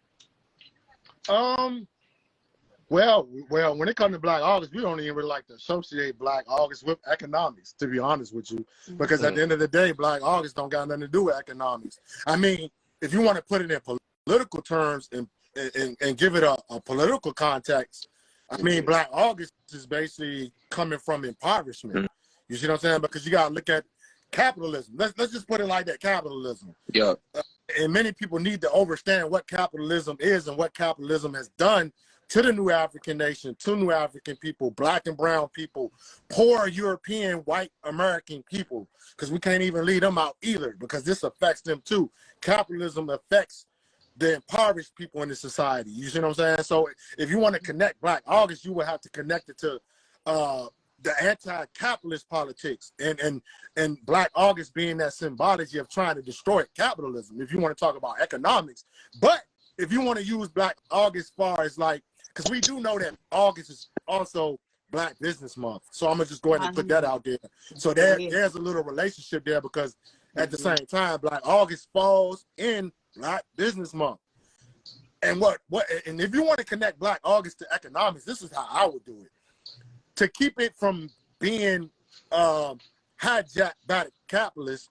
Well, when it comes to Black August, we don't even really like to associate Black August with economics, to be honest with you, because at the end of the day, Black August don't got nothing to do with economics. I mean, if you want to put it in political terms and give it a political context, I mean, Black August is basically coming from impoverishment. You see what I'm saying? Because you got to look at capitalism. Let's just put it like that, capitalism. Yeah. And many people need to understand what capitalism is and what capitalism has done to the new African nation, to new African people, Black and brown people, poor European, white American people, because we can't even leave them out either, because this affects them too. Capitalism affects the impoverished people in the society. You see what I'm saying? So if you want to connect Black August, you would have to connect it to the anti-capitalist politics and Black August being that symbology of trying to destroy capitalism, if you want to talk about economics. But if you want to use Black August as far as like, because we do know that August is also Black Business Month. So I'm going to just go ahead and put that out there. So there's a little relationship there, because at the same time, Black August falls in Black Business Month. And and if you want to connect Black August to economics, this is how I would do it. To keep it from being hijacked by the capitalists,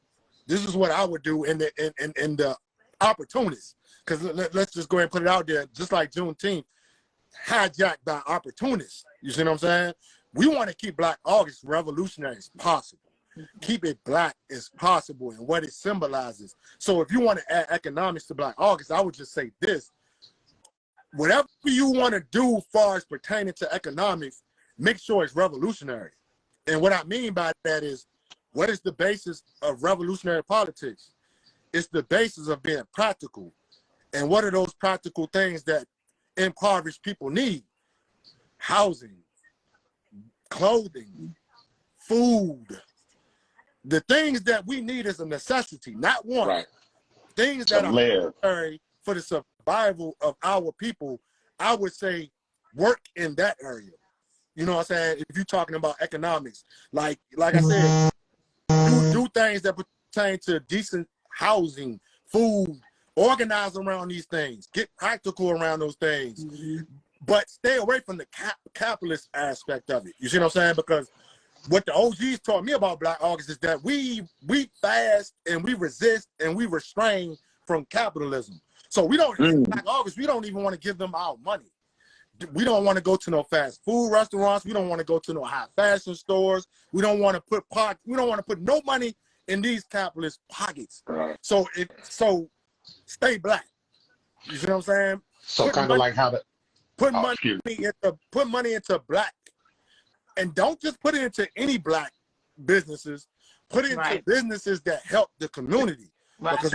this is what I would do in the opportunists. Because let's just go ahead and put it out there, just like Juneteenth, hijacked by opportunists. You see what I'm saying? We want to keep Black August revolutionary as possible. Keep it Black as possible and what it symbolizes. So if you want to add economics to Black August, I would just say this. Whatever you want to do as far as pertaining to economics, make sure it's revolutionary. And what I mean by that is, what is the basis of revolutionary politics? It's the basis of being practical. And what are those practical things that impoverished people need? Housing, clothing, food. The things that we need is a necessity, not want. Right. Things that are necessary for the survival of our people, I would say work in that area. You know what I'm saying? If you're talking about economics, like I said, do things that pertain to decent housing, food, organize around these things, get practical around those things, but stay away from the capitalist aspect of it. You see what I'm saying? Because what the OGs taught me about Black August is that we fast and we resist and we restrain from capitalism. So we don't, Black August, we don't even want to give them our money. We don't want to go to no fast food restaurants. We don't want to go to no high fashion stores. We don't want to put no money in these capitalist pockets. So stay Black. You see what I'm saying? So kind of like how to put money into Black, and don't just put it into any Black, businesses, put it into businesses that help the community. Right. Because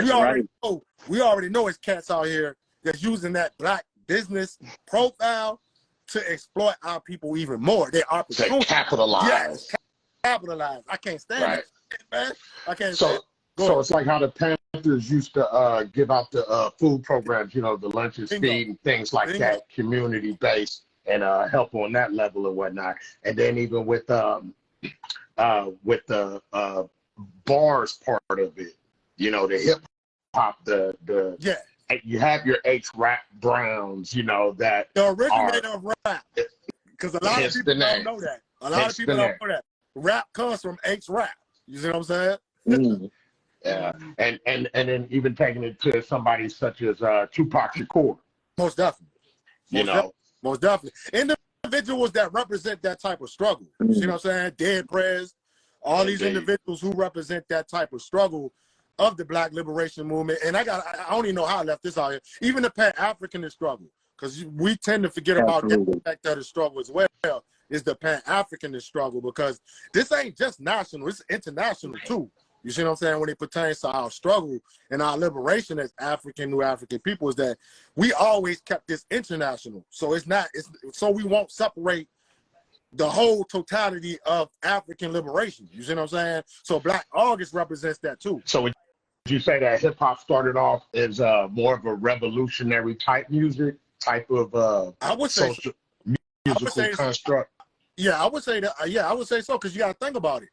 we already know it's cats out here that's using that black business profile to exploit our people even more. They opportunity. Capitalize. Yes, capitalize. I can't stand it, man. I can't stand it. So it's like how the Panthers used to give out the food programs, you know, the lunches, feed, and things like that, community-based, and help on that level and whatnot. And then even with the bars part of it, you know, the hip hop, you have your H-Rap Browns, you know, that the originator of rap, because a lot of people don't know that. A lot of people don't know that. Rap comes from H-Rap. You see what I'm saying? Mm. Yeah, and then even taking it to somebody such as Tupac Shakur. Most definitely. Most definitely. Individuals that represent that type of struggle. You see what I'm saying? Dead Prez, all these individuals who represent that type of struggle of the Black Liberation Movement. And I don't even know how I left this out here. Even the Pan-Africanist struggle, because we tend to forget about that fact that the struggle as well is the Pan-Africanist struggle, because this ain't just national, it's international too. You see what I'm saying? When it pertains to our struggle and our liberation as New African people, is that we always kept this international. So so we won't separate the whole totality of African liberation. You see what I'm saying? So Black August represents that too. So would you say that hip hop started off as more of a revolutionary type music, type of I would say social musical construct? Yeah, I would say that. Yeah, I would say so, because you got to think about it.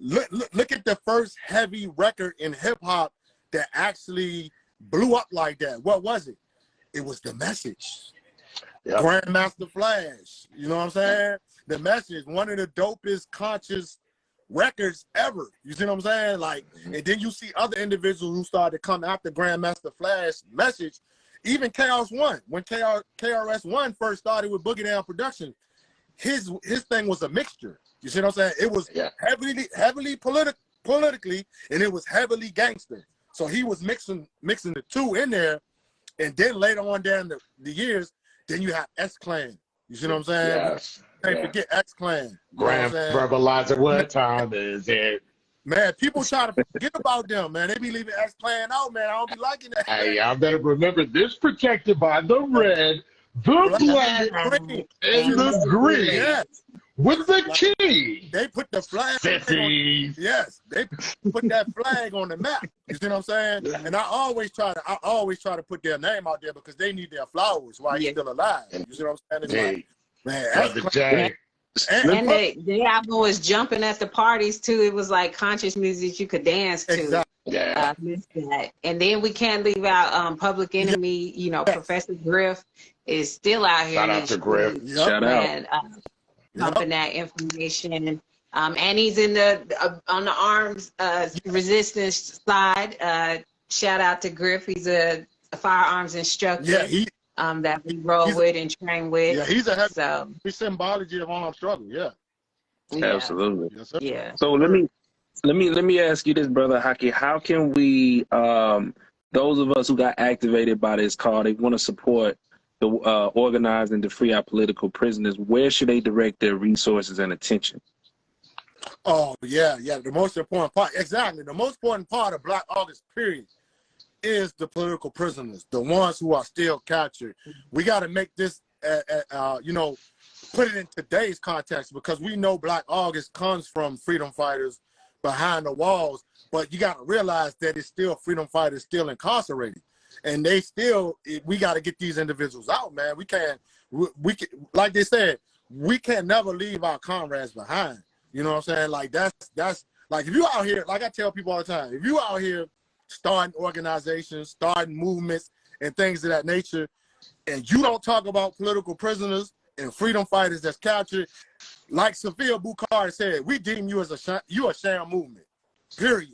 Look at the first heavy record in hip hop that actually blew up like that. What was it? It was The Message. Yep. Grandmaster Flash. You know what I'm saying? The Message, one of the dopest conscious records ever. You see what I'm saying? Like, and then you see other individuals who started to come after Grandmaster Flash Message. Even KRS-One, when KRS-One first started with Boogie Down Production, his thing was a mixture. You see what I'm saying? It was heavily politically, and it was heavily gangster. So he was mixing the two in there, and then later on down the years, then you have X-Clan. You see what I'm saying? Yes. Can't forget X-Clan. Verbalizing what time is it? Man, people try to forget about them, man. They be leaving X-Clan out, man. I don't be liking that. Hey, y'all better remember this: protected by the red, the black, and the green. Yes. With the key. They put the flag yes, they put that flag on the map. You see what I'm saying? And I always try to put their name out there, because they need their flowers while he's still alive. You see what I'm saying? It's man, and the album was jumping at the parties too. It was like conscious music you could dance to. Exactly. And then we can't leave out Public Enemy. You know, Professor Griff is still out here. Shout out to Griff. Shout out. Pumping that information, and he's in on the arms resistance side. Shout out to Griff. He's a firearms instructor. Yeah, that we roll with and train with. Yeah, he's a heavy symbology of armed struggle. Yeah, absolutely. Yes, sir. Yeah. So let me ask you this, brother Haki. How can we, those of us who got activated by this call, they want to support the organizing to free our political prisoners, where should they direct their resources and attention? Oh, yeah. The most important part, exactly. The most important part of Black August, period, is the political prisoners, the ones who are still captured. We got to make this, put it in today's context, because we know Black August comes from freedom fighters behind the walls, but you got to realize that it's still freedom fighters still incarcerated. And we got to get these individuals out, man. We can, like they said, we can never leave our comrades behind. You know what I'm saying? Like that's like, if you out here, like I tell people all the time, if you out here starting organizations, starting movements and things of that nature, and you don't talk about political prisoners and freedom fighters that's captured, like Sophia Bukar said, we deem you as a sham movement, period.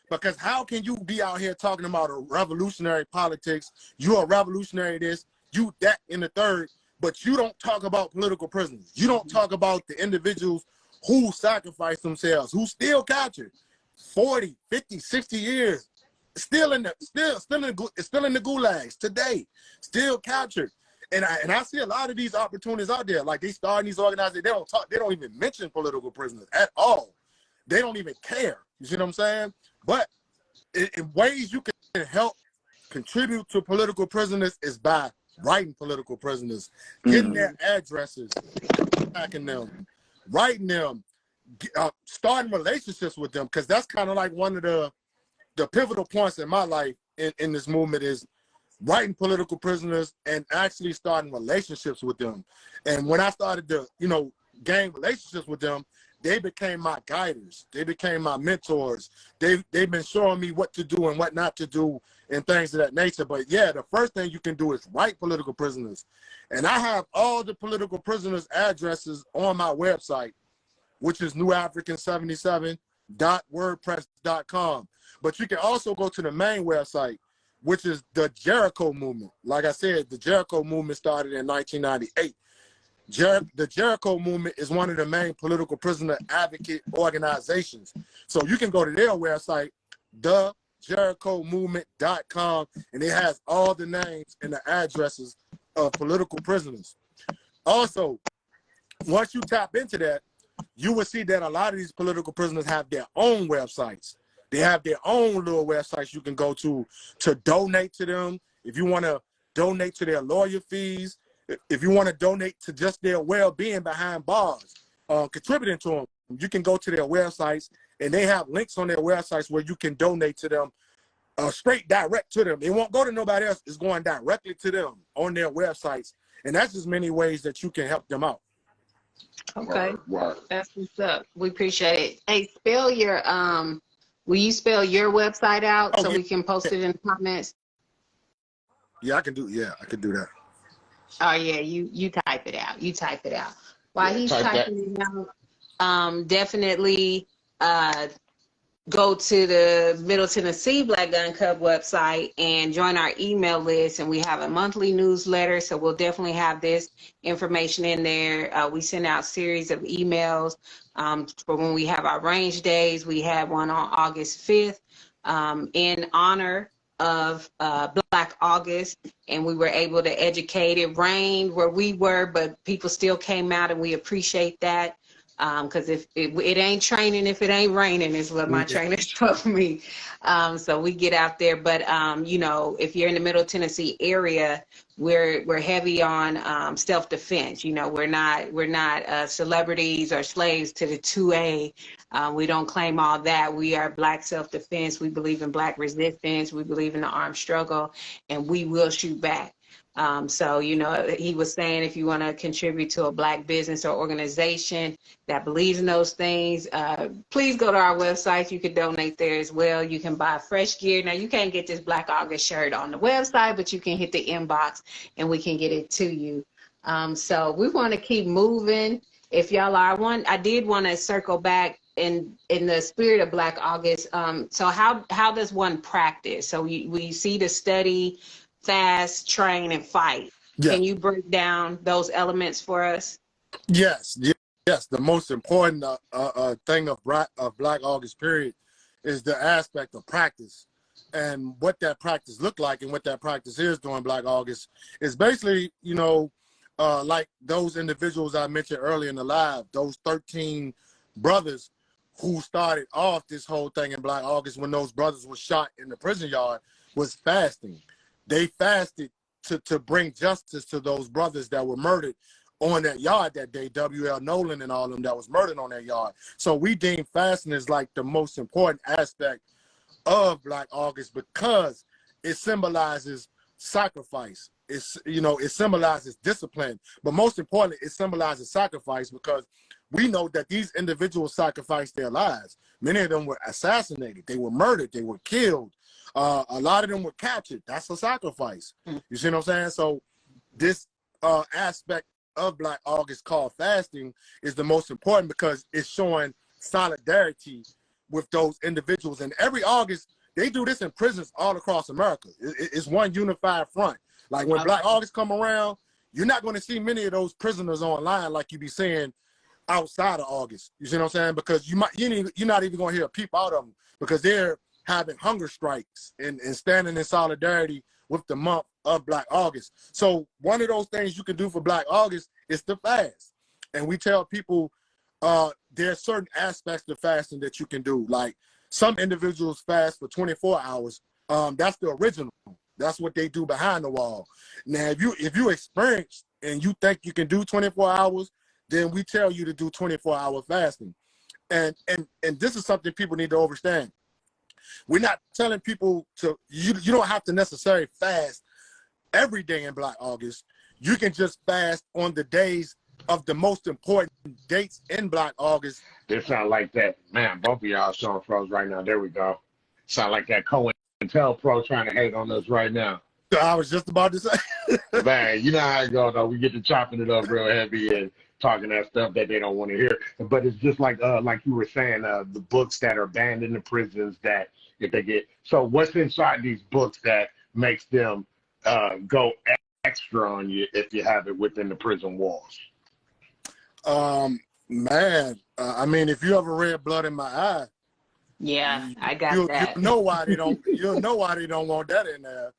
Because how can you be out here talking about a revolutionary politics, you're a revolutionary this, you that in the third, but you don't talk about political prisoners. You don't talk about the individuals who sacrificed themselves, who still captured 40, 50, 60 years, still in the gulags today, still captured. And I see a lot of these opportunities out there, like they start these organizations, they don't even mention political prisoners at all. they don't even care. You see what I'm saying? But in ways you can help contribute to political prisoners is by writing political prisoners, getting their addresses, contacting them, writing them, starting relationships with them, because that's kind of like one of the pivotal points in my life in this movement is writing political prisoners and actually starting relationships with them. And when I started to, gain relationships with them, they became my guiders. They became my mentors. They've been showing me what to do and what not to do and things of that nature. But yeah, the first thing you can do is write political prisoners. And I have all the political prisoners' addresses on my website, which is newafrican77.wordpress.com. But you can also go to the main website, which is the Jericho Movement. Like I said, the Jericho Movement started in 1998. The Jericho Movement is one of the main political prisoner advocate organizations. So you can go to their website, thejerichomovement.com, and it has all the names and the addresses of political prisoners. Also, once you tap into that, you will see that a lot of these political prisoners have their own websites. They have their own little websites you can go to donate to them. If you want to donate to their lawyer fees, if you want to donate to just their well-being behind bars, contributing to them, you can go to their websites, and they have links on their websites where you can donate to them, straight direct to them. It won't go to nobody else. It's going directly to them on their websites. And that's just many ways that you can help them out. Okay, Right. that's what's up. We appreciate it. Hey, spell your will you spell your website out so we can post it in the comments? Yeah, I can do that. Oh yeah, you type it out. You type it out. While he's typing it out, definitely go to the Middle Tennessee Black Gun Club website and join our email list. And we have a monthly newsletter, so we'll definitely have this information in there. We send out series of emails for when we have our range days. We had one on August 5th in honor of Black August, and we were able to educate. It rained where we were, but people still came out, and we appreciate that. Because if it ain't training, if it ain't raining, is what my trainer told me. So we get out there, but if you're in the Middle Tennessee area, we're heavy on self-defense. We're not celebrities or slaves to the 2A. We don't claim all that. We are Black self-defense. We believe in Black resistance. We believe in the armed struggle, and we will shoot back. So, he was saying if you want to contribute to a Black business or organization that believes in those things, please go to our website. You can donate there as well. You can buy fresh gear. Now, you can't get this Black August shirt on the website, but you can hit the inbox and we can get it to you. So we want to keep moving. If y'all are I did want to circle back in the spirit of Black August. So how does one practice? So we see the study, fast, train, and fight. Yeah. Can you break down those elements for us? Yes. The most important thing of Black August period is the aspect of practice, and what that practice looked like and what that practice is during Black August is basically, like those individuals I mentioned earlier in the live, those 13 brothers who started off this whole thing in Black August when those brothers were shot in the prison yard was fasting. They fasted to bring justice to those brothers that were murdered on that yard that day, W.L. Nolan and all of them that was murdered on that yard. So we deem fasting as like the most important aspect of Black August because it symbolizes sacrifice. It symbolizes discipline, but most importantly, it symbolizes sacrifice because we know that these individuals sacrificed their lives. Many of them were assassinated. They were murdered. They were killed. A lot of them were captured. That's a sacrifice. You see what I'm saying? So this aspect of Black August called fasting is the most important because it's showing solidarity with those individuals. And every August, they do this in prisons all across America. It's one unified front. Like when Black August come around, you're not going to see many of those prisoners online like you be seeing outside of August. You see what I'm saying? Because you're not even going to hear a peep out of them because they're having hunger strikes and standing in solidarity with the month of Black August. So one of those things you can do for Black August is to fast. And we tell people there are certain aspects of fasting that you can do. Like some individuals fast for 24 hours. That's the original. That's what they do behind the wall. Now, if you experience and you think you can do 24 hours, then we tell you to do 24-hour fasting. And this is something people need to understand. We're not telling people you don't have to necessarily fast every day in Black August. You can just fast on the days of the most important dates in Black August. It sound like that, man, both of y'all showing froze right now. There we go. Sound like that Tell Pro trying to hate on us right now. I was just about to say. Man, you know how it goes, though. We get to chopping it up real heavy and talking that stuff that they don't want to hear. But it's just like you were saying, the books that are banned in the prisons that if they get. So what's inside these books that makes them go extra on you if you have it within the prison walls? Man, I mean, if you ever read Blood in My Eye, yeah, I got that. You'll know why they don't. You'll know why they don't want that in there.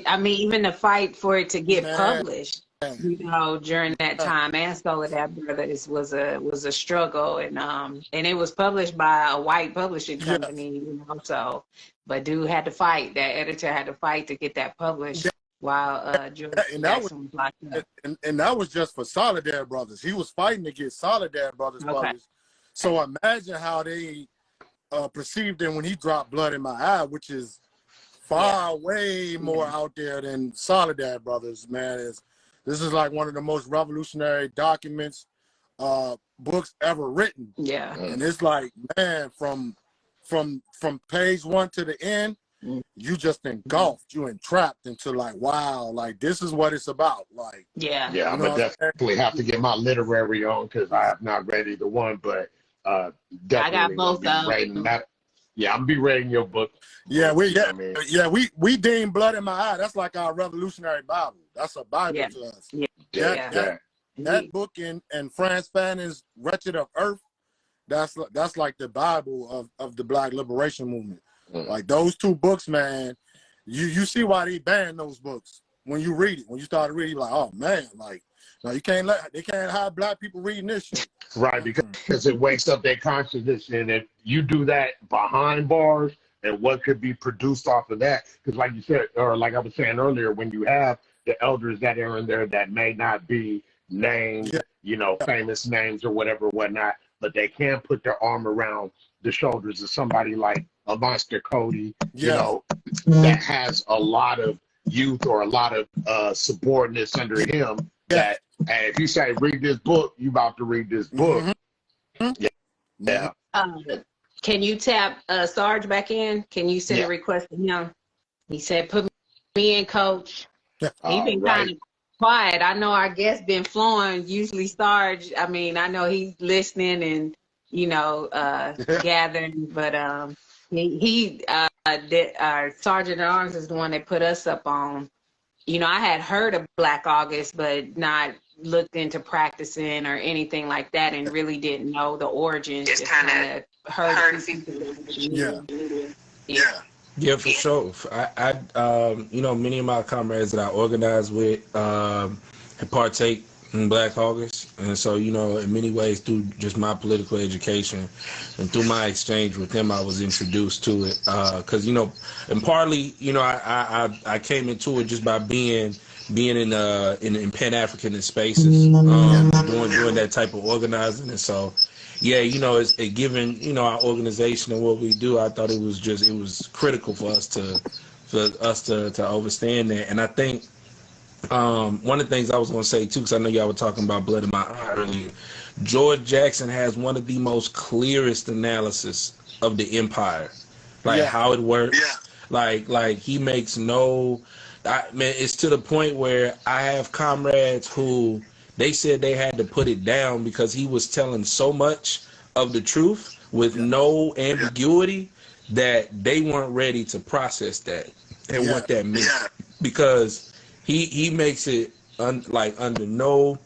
I mean, even the fight for it to get published, you know, during that time, and Soledad Brothers was a struggle, and it was published by a white publishing company, you know. So, but dude had to fight. That editor had to fight to get that published. While George Jackson was locked up. And that was just for Soledad Brothers. He was fighting to get Soledad Brothers published. So imagine how they perceived him when he dropped Blood in My Eye, which is far way more out there than Soledad Brothers, man. This is like one of the most revolutionary documents, books ever written. Yeah. And it's like, man, from page 1 to the end, you just engulfed, you entrapped into like, wow, like this is what it's about. Like, yeah, I'm gonna definitely have to get my literary on because I have not read either one, but definitely I got both of them. Yeah, I'm be reading your book. Yeah, we deem Blood in My Eye. That's like our revolutionary Bible. That's a Bible to us. That book and Franz Fanon's Wretched of Earth, that's like the Bible of the Black Liberation Movement. Like those two books, man, you see why they banned those books when you read it. When you start reading, you're like, oh man, like no, they can't have Black people reading this shit. Right, because it wakes up their consciousness, and if you do that behind bars, and what could be produced off of that, because like you said, or like I was saying earlier, when you have the elders that are in there that may not be named, you know, famous names or whatnot, but they can put their arm around the shoulders of somebody like a Monster Cody, you know, that has a lot of youth or a lot of subordinates under him. That if you say read this book, you about to read this book. Can you tap Sarge back in? Can you send a request to him? He said, "Put me in, Coach." He been kind of quiet. I know our guest been flowing. Usually Sarge, I mean, I know he's listening and you know gathering, but our Sergeant at Arms is the one that put us up on. You know, I had heard of Black August, but not looked into practicing or anything like that, and really didn't know the origins. Just kind of heard. Yeah, for sure. I you know, many of my comrades that I organize with partake in Black August, and so you know, in many ways through just my political education and through my exchange with them, I was introduced to it because you know, and partly you know, I came into it just by being in Pan-Africanist spaces, doing that type of organizing, and so yeah, you know, it's given you know our organization and what we do, I thought it was critical for us to understand that, and I think. One of the things I was going to say too, because I know y'all were talking about Blood in My Eye earlier, George Jackson has one of the most clearest analysis of the empire, like how it works. Like he makes man, it's to the point where I have comrades who they said they had to put it down because he was telling so much of the truth with no ambiguity that they weren't ready to process that and what that meant because. He makes it under no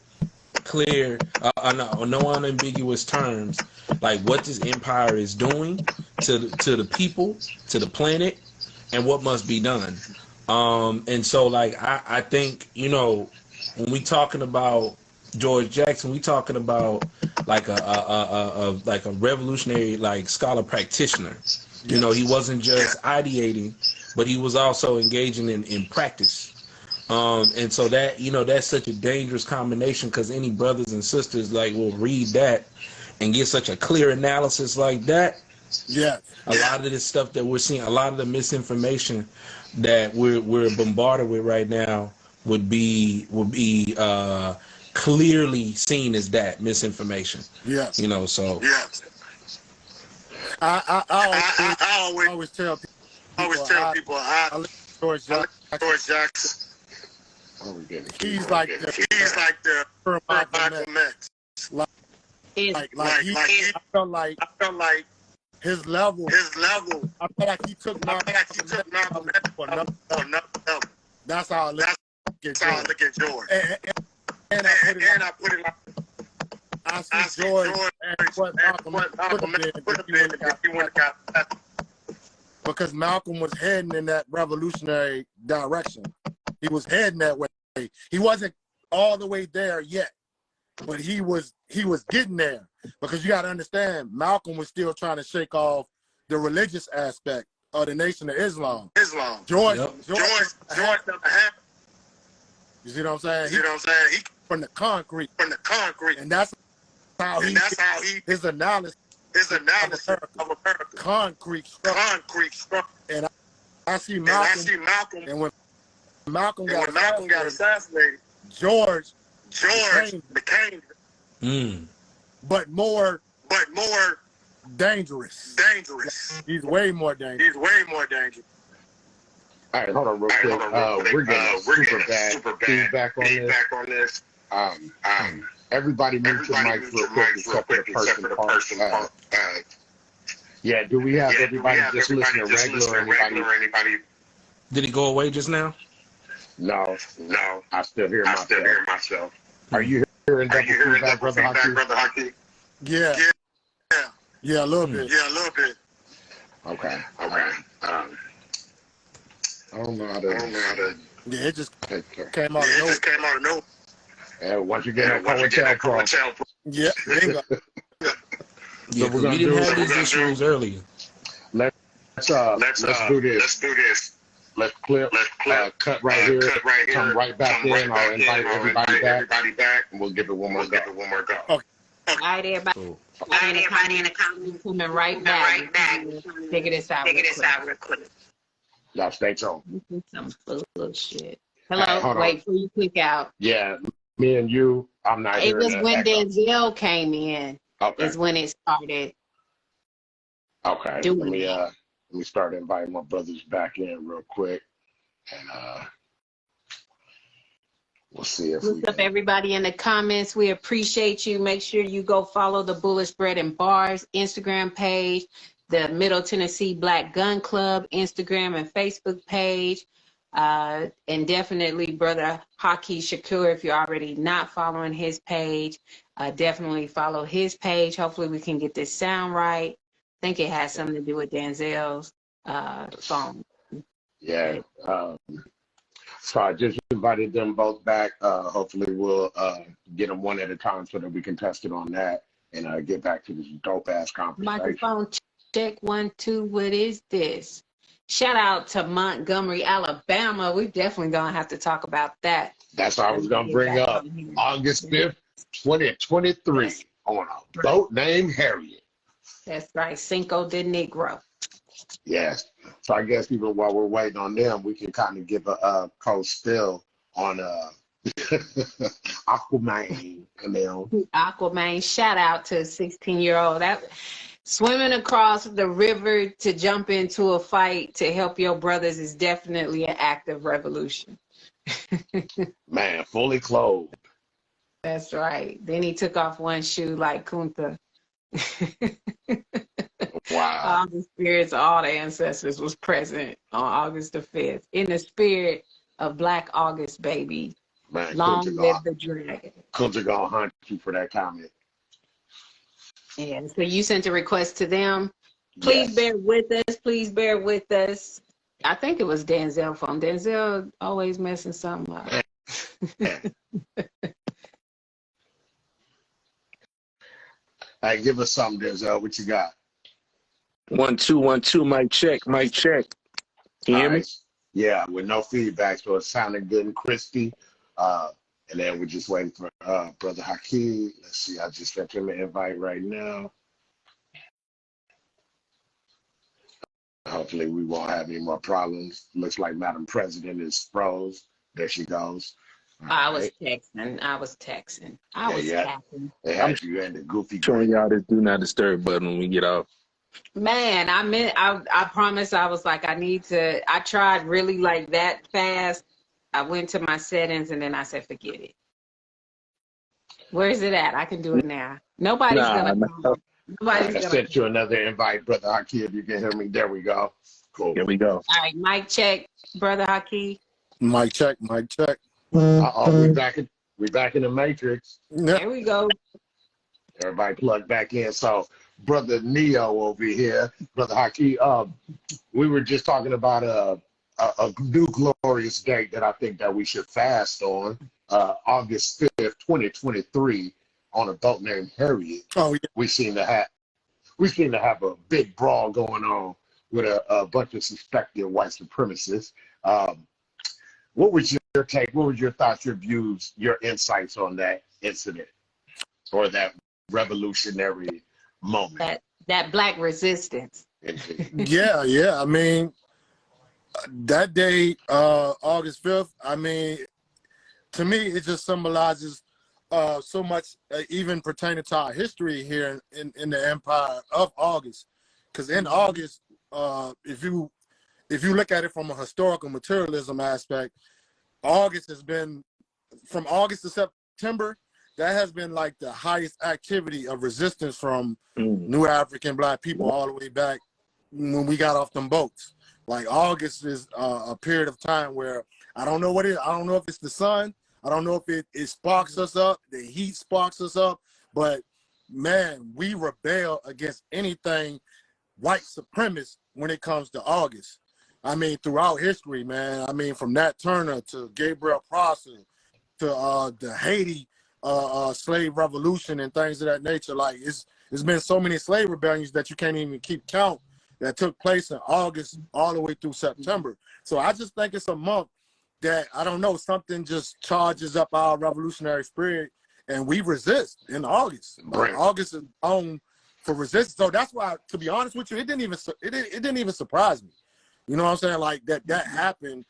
clear, no unambiguous terms, like what this empire is doing to the people, to the planet, and what must be done. And so, like I think you know when we talking about George Jackson, we talking about like a revolutionary like scholar practitioner. You know, he wasn't just ideating, but he was also engaging in practice. And so that, you know, that's such a dangerous combination, because any brothers and sisters like will read that and get such a clear analysis like that. Yeah, a lot of this stuff that we're seeing, a lot of the misinformation that we're bombarded with right now would be clearly seen as that misinformation. Yeah, you know. So yeah, I always tell people I George Jackson. He's like the Malcolm X. I felt like his level. I felt like he took Malcolm X for another level. That's how I look at George. And I put it like, I see George as what Malcolm could have been if he wouldn't have got, because Malcolm was heading in that revolutionary direction. He was heading that way. He wasn't all the way there yet, but he was getting there, because you got to understand, Malcolm was still trying to shake off the religious aspect of the Nation of Islam. George, you see what I'm saying? He from the concrete, and that's how his analysis of America. Concrete structure. And I see Malcolm, and when Malcolm got assassinated, George became but more dangerous. He's way more dangerous. All right, hold on real quick. We're getting super bad feedback on this. Everybody mute your mics real quick except for the person part. Yeah, do we have everybody just listening regular or anybody? Did he go away just now? No, I still hear myself. Are you hearing double feedback, Brother Haki? Yeah, a little bit. Okay. I don't know how to. Yeah, it just came out of nowhere. And once you get a COINTELPRO. Yeah, bingo. Yeah, so we didn't have these issues earlier. Let's do this. Let's clip, cut right here, come right back in. I'll invite everybody back, and we'll give it one more go. Okay. All right, everybody. Everybody in the comments coming right back. Figure this out real quick. Y'all stay tuned. Some bullshit. Hello, wait before you click out. Yeah, me and you, I'm not hearing that. It was when Denzel came in. Okay. Is when it started. Okay. Let me start inviting my brothers back in real quick, and we'll see if what's up, everybody in the comments. We appreciate you. Make sure you go follow the Bullish Bread and Bars Instagram page, the Middle Tennessee Black Gun Club Instagram and Facebook page, and definitely Brother Haki Shakur. If you're already not following his page, definitely follow his page. Hopefully we can get this sound right. I think it has something to do with Denzel's phone. Yeah. So I just invited them both back. Hopefully we'll get them one at a time so that we can test it on that and get back to this dope ass conversation. Microphone check 1 2. What is this? Shout out to Montgomery, Alabama. We're definitely gonna have to talk about that. That's what I was gonna bring up. August 5th, 2023, on a boat named Harriet. That's right, Cinco de Negro. Yes. So I guess even while we're waiting on them, we can kind of give a cold spill on Aquaman. Aquaman. Shout out to a 16-year-old. That swimming across the river to jump into a fight to help your brothers is definitely an act of revolution. Man, fully clothed. That's right. Then he took off one shoe like Kunta. Wow. All the spirits of all the ancestors was present on August the 5th. In the spirit of Black August, baby. Man, long live the dragon. Kunta gonna hunt you for that comment. And so you sent a request to them. Please bear with us. Please bear with us. I think it was Denzel's phone. Denzel always messing something up. Hey, give us something, Denzel. What you got? 1 2 1 2. Mic check. Mic check. Can you hear me? Yeah, with no feedback, so it sounded good and crispy. And then we're just waiting for Brother Haki. Let's see, I just sent him an invite right now. Hopefully we won't have any more problems. Looks like Madam President is froze. There she goes. I was texting. I was tapping. They had you in the goofy. Showing y'all this do not disturb button when we get off. Man, I promise I was like, I tried really like that fast. I went to my settings and then I said, forget it. Where is it at? I can do it now. Nobody's gonna I sent you another invite, Brother Haki, if you can hear me. There we go. Cool. Here we go. All right, mic check, Brother Haki. Mic check, mic check. We back in the matrix. There we go. Everybody plug back in. So Brother Neo over here, Brother Haki, we were just talking about a new glorious date that I think that we should fast on, August 5th, 2023, on a boat named Harriet. Oh, yeah. We seem to have a big brawl going on with a bunch of suspected white supremacists. What was your take? What was your thoughts, your views, your insights on that incident or that revolutionary moment? That black resistance. Yeah. I mean, that day, August 5th, I mean, to me, it just symbolizes so much, even pertaining to our history here in the Empire of August. Because in August, if you look at it from a historical materialism aspect, August has been, from August to September, that has been like the highest activity of resistance from New African Black people all the way back when we got off them boats. Like August is a period of time where I don't know what it is. I don't know if it's the sun. I don't know if it sparks us up. The heat sparks us up. But man, we rebel against anything white supremacist when it comes to August. I mean, throughout history, man. I mean, from Nat Turner to Gabriel Prosser to the Haiti slave revolution and things of that nature. Like it's been so many slave rebellions that you can't even keep count that took place in August all the way through September. So I just think it's a month that, I don't know, something just charges up our revolutionary spirit and we resist in August. Like, August is on for resistance. So that's why, to be honest with you, it didn't even surprise me. You know what I'm saying? Like that happened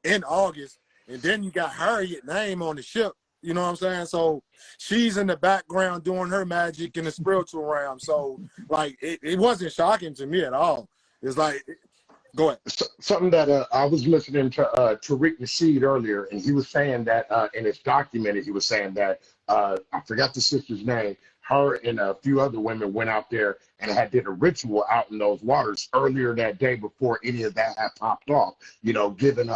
in August, and then you got Harriet NAIM on the ship. You know what I'm saying? So she's in the background doing her magic in the spiritual realm. So like it wasn't shocking to me at all. It's like, go ahead. Something that I was listening to Tariq Nasheed earlier, and he was saying that in his documentary, he was saying that I forgot the sister's name. Her and a few other women went out there and did a ritual out in those waters earlier that day before any of that had popped off. You know, giving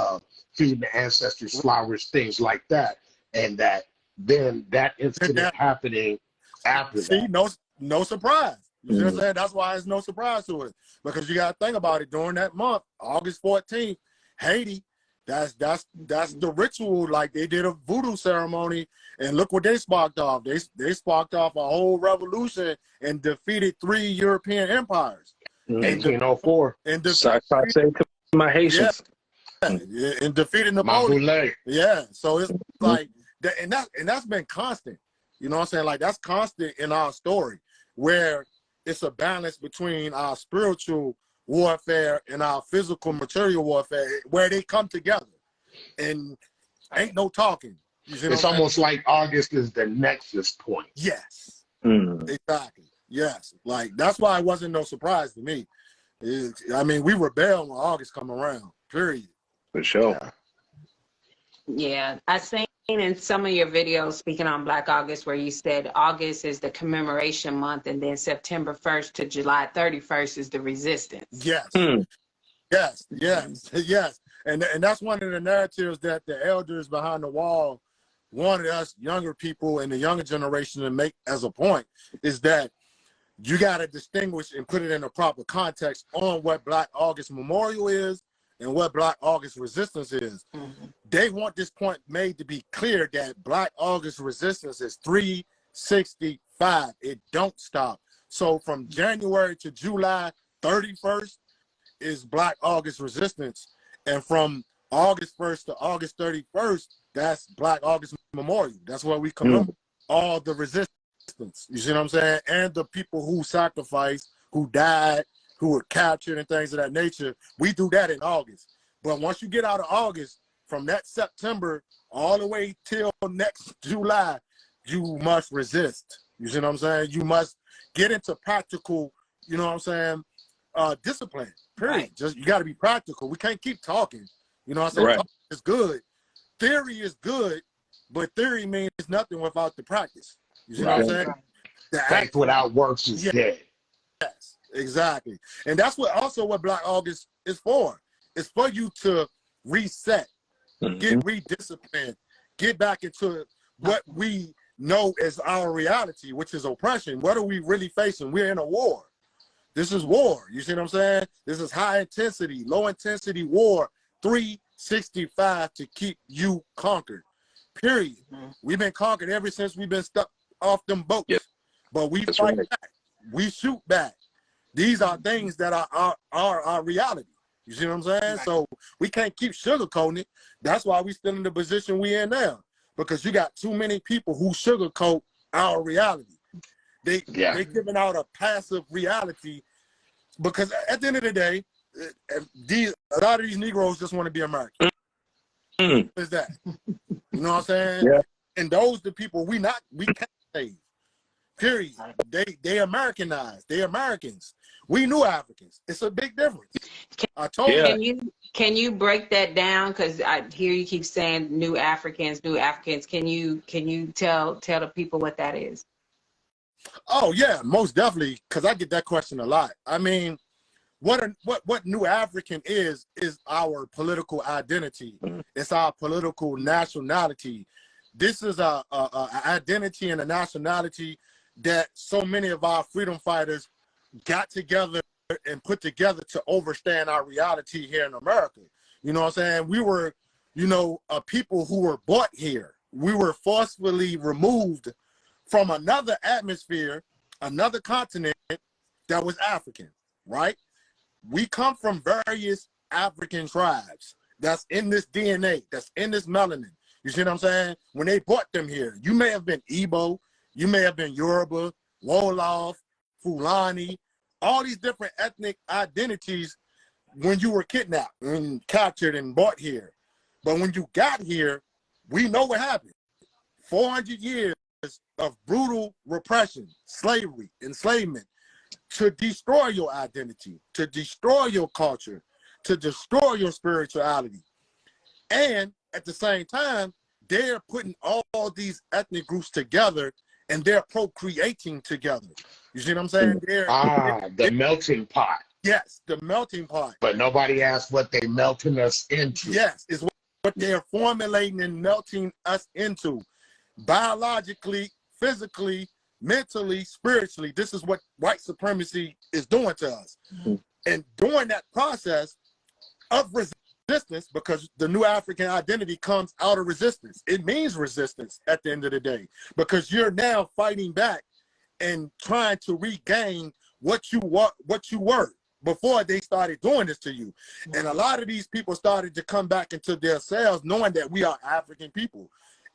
feeding the ancestors flowers, things like that. And that then that incident happening after that. No surprise. You see what I'm saying? That's why it's no surprise to it. Because you got to think about it, during that month, August 14th, Haiti, that's the ritual. Like they did a voodoo ceremony, and look what they sparked off. They sparked off a whole revolution and defeated 3 European empires. 1804. And my Haitians. Yeah, and defeating Napoleon. Yeah, so it's like that, and that's been constant. You know what I'm saying? Like that's constant in our story, where it's a balance between our spiritual warfare and our physical material warfare, where they come together, and ain't no talking. It's almost like August is the nexus point. Yes, exactly. Yes, like that's why it wasn't no surprise to me. I mean, we rebel when August come around. Period. For sure. Yeah, I seen in some of your videos speaking on Black August where you said August is the commemoration month and then September 1st to July 31st is the resistance. Yes. Yes. And that's one of the narratives that the elders behind the wall wanted us younger people and the younger generation to make as a point, is that you got to distinguish and put it in a proper context on what Black August Memorial is and what Black August resistance is. They want this point made to be clear that Black August resistance is 365. It don't stop. So from January to July 31st is Black August Resistance. And from August 1st to August 31st, that's Black August Memorial. That's where we commemorate all the resistance. You see what I'm saying? And the people who sacrificed, who died, who were captured and things of that nature. We do that in August. But once you get out of August, from that September all the way till next July, you must resist. You see what I'm saying? You must get into practical, you know what I'm saying, discipline, period. Right. Just, you got to be practical. We can't keep talking. You know what I'm saying? Right. Talking is good. Theory is good, but theory means nothing without the practice. You see what I'm saying? The faith without works is dead. Yes, exactly. And that's what also what Black August is for. It's for you to reset, get redisciplined, get back into what we know as our reality, which is oppression. What are we really facing? We're in a war. This is war. You see what I'm saying? This is high intensity, low intensity war, 365 to keep you conquered. Period. We've been conquered ever since we've been stuck off them boats. Yep. But we fight back. We shoot back. These are things that are our reality. You see what I'm saying? Right. So we can't keep sugarcoating it. That's why we still in the position we in now. Because you got too many people who sugarcoat our reality. They giving out a passive reality, because at the end of the day, a lot of these Negroes just want to be American. What is that? You know what I'm saying? Yeah. And those the people we can't save. Period. They Americanized. They Americans. We new Africans. It's a big difference. I told you. Can you break that down? Because I hear you keep saying new Africans, new Africans. Can you tell the people what that is? Oh yeah, most definitely. Because I get that question a lot. I mean, what new African is our political identity. It's our political nationality. This is a identity and a nationality that so many of our freedom fighters got together and put together to understand our reality here in America. You know what I'm saying? We were, a people who were brought here. We were forcefully removed from another atmosphere, another continent that was African, right? We come from various African tribes that's in this DNA, that's in this melanin. You see what I'm saying? When they brought them here, you may have been Igbo, you may have been Yoruba, Wolof, Fulani, all these different ethnic identities when you were kidnapped and captured and brought here. But when you got here, we know what happened. 400 years of brutal repression, slavery, enslavement, to destroy your identity, to destroy your culture, to destroy your spirituality. And at the same time, they're putting all these ethnic groups together and they're procreating together. You see what I'm saying? The melting pot. Yes, the melting pot. But nobody asked what they melting us into. Yes, it's what they're formulating and melting us into. Biologically, physically, mentally, spiritually. This is what white supremacy is doing to us. And during that process of resistance, because the new African identity comes out of resistance. It means resistance at the end of the day, because you're now fighting back and trying to regain what you were before they started doing this to you. And a lot of these people started to come back into their selves, knowing that we are African people.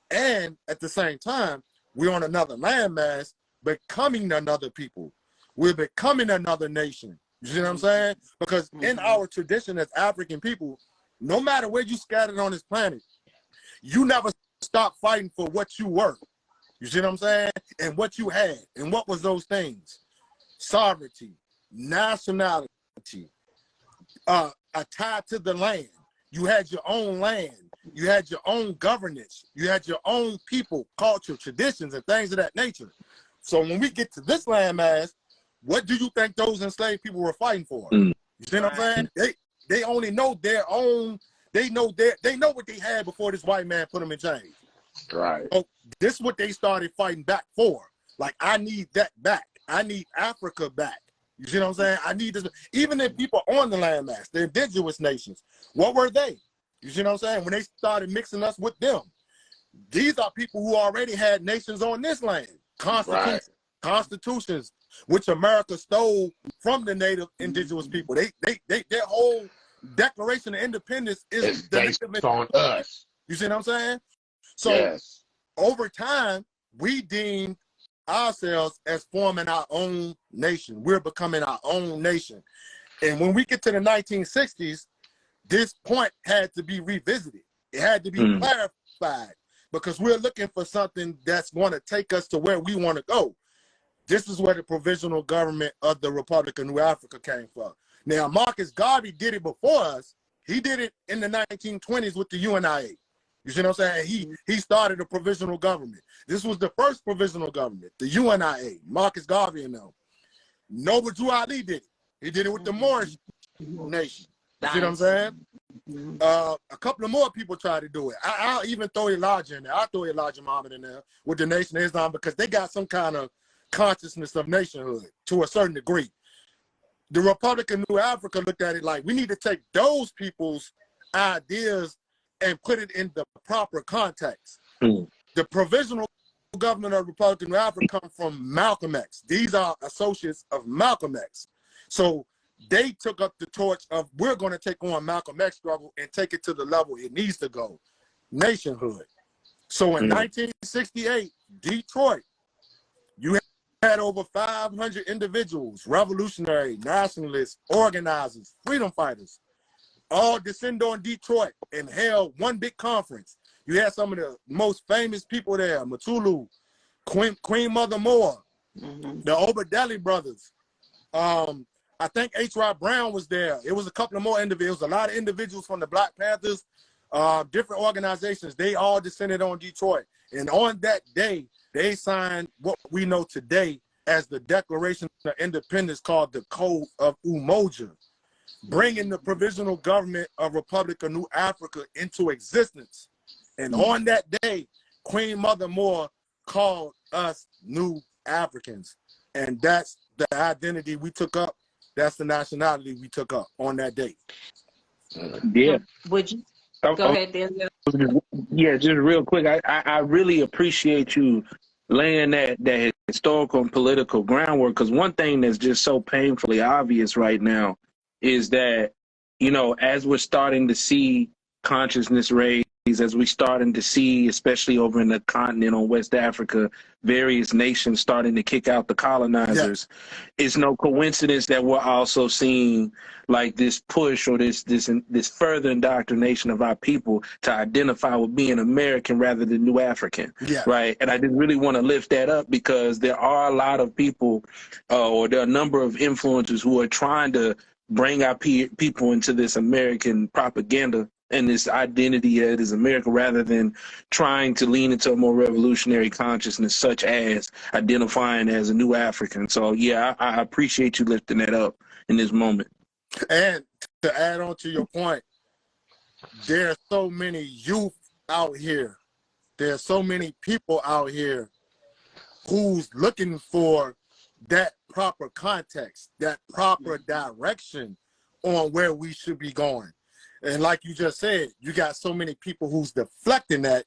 And at the same time, we're on another landmass, becoming another people. We're becoming another nation. You see what I'm saying? Because in our tradition as African people, no matter where you scattered on this planet, you never stop fighting for what you were. You see what I'm saying? And what you had. And what was those things? Sovereignty, nationality, tied to the land. You had your own land. You had your own governance. You had your own people, culture, traditions, and things of that nature. So when we get to this landmass, what do you think those enslaved people were fighting for? You see what I'm saying? They only know their own. They know what they had before this white man put them in chains. Right. So this is what they started fighting back for. Like, I need that back. I need Africa back. You see what I'm saying? I need this. Even if people on the landmass, the indigenous nations, what were they? You see what I'm saying? When they started mixing us with them, these are people who already had nations on this land. Constitutions which America stole from the native indigenous people. Their whole Declaration of Independence is based on us. You see what I'm saying? So yes. Over time, we deemed ourselves as forming our own nation. We're becoming our own nation. And when we get to the 1960s, this point had to be revisited. It had to be clarified because we're looking for something that's going to take us to where we want to go. This is where the provisional government of the Republic of New Africa came from. Now, Marcus Garvey did it before us. He did it in the 1920s with the UNIA. You see what I'm saying? He started a provisional government. This was the first provisional government, the UNIA, Marcus Garvey and them. Noble Drew Ali did it. He did it with the Moorish nation. You see what I'm saying? A couple of more people tried to do it. I'll even throw Elijah in there. I'll throw Elijah Muhammad in there with the Nation of Islam because they got some kind of consciousness of nationhood to a certain degree. The Republic of New Africa looked at it like we need to take those people's ideas and put it in the proper context. The provisional government of the Republic of New Africa come from Malcolm X. These are associates of Malcolm X. So they took up the torch of we're going to take on Malcolm X struggle and take it to the level it needs to go, nationhood. So in 1968, Detroit, you had over 500 individuals, revolutionary, nationalists, organizers, freedom fighters, all descend on Detroit and held one big conference. You had some of the most famous people there, Matulu, Queen Mother Moore, the Obadeli brothers. I think H. Rod Brown was there. It was a couple of more individuals, a lot of individuals from the Black Panthers, different organizations. They all descended on Detroit. And on that day, they signed what we know today as the Declaration of Independence called the Code of Umoja, bringing the provisional government of Republic of New Africa into existence. And on that day, Queen Mother Moore called us New Africans. And that's the identity we took up. That's the nationality we took up on that date. Yeah. Would you go ahead, Daniel? Yeah, just real quick. I really appreciate you laying that historical and political groundwork, because one thing that's just so painfully obvious right now is that, you know, as we're starting to see consciousness raised, as we're starting to see, especially over in the continent on West Africa, various nations starting to kick out the colonizers, it's no coincidence that we're also seeing like this push or this further indoctrination of our people to identify with being American rather than New African, right? And I just really want to lift that up because there are a lot of people, or there are a number of influencers who are trying to bring our people into this American propaganda and this identity that is America, rather than trying to lean into a more revolutionary consciousness, such as identifying as a New African. So, yeah, I appreciate you lifting that up in this moment. And to add on to your point, there are so many youth out here. There are so many people out here who's looking for that proper context, that proper direction on where we should be going. And like you just said, you got so many people who's deflecting that,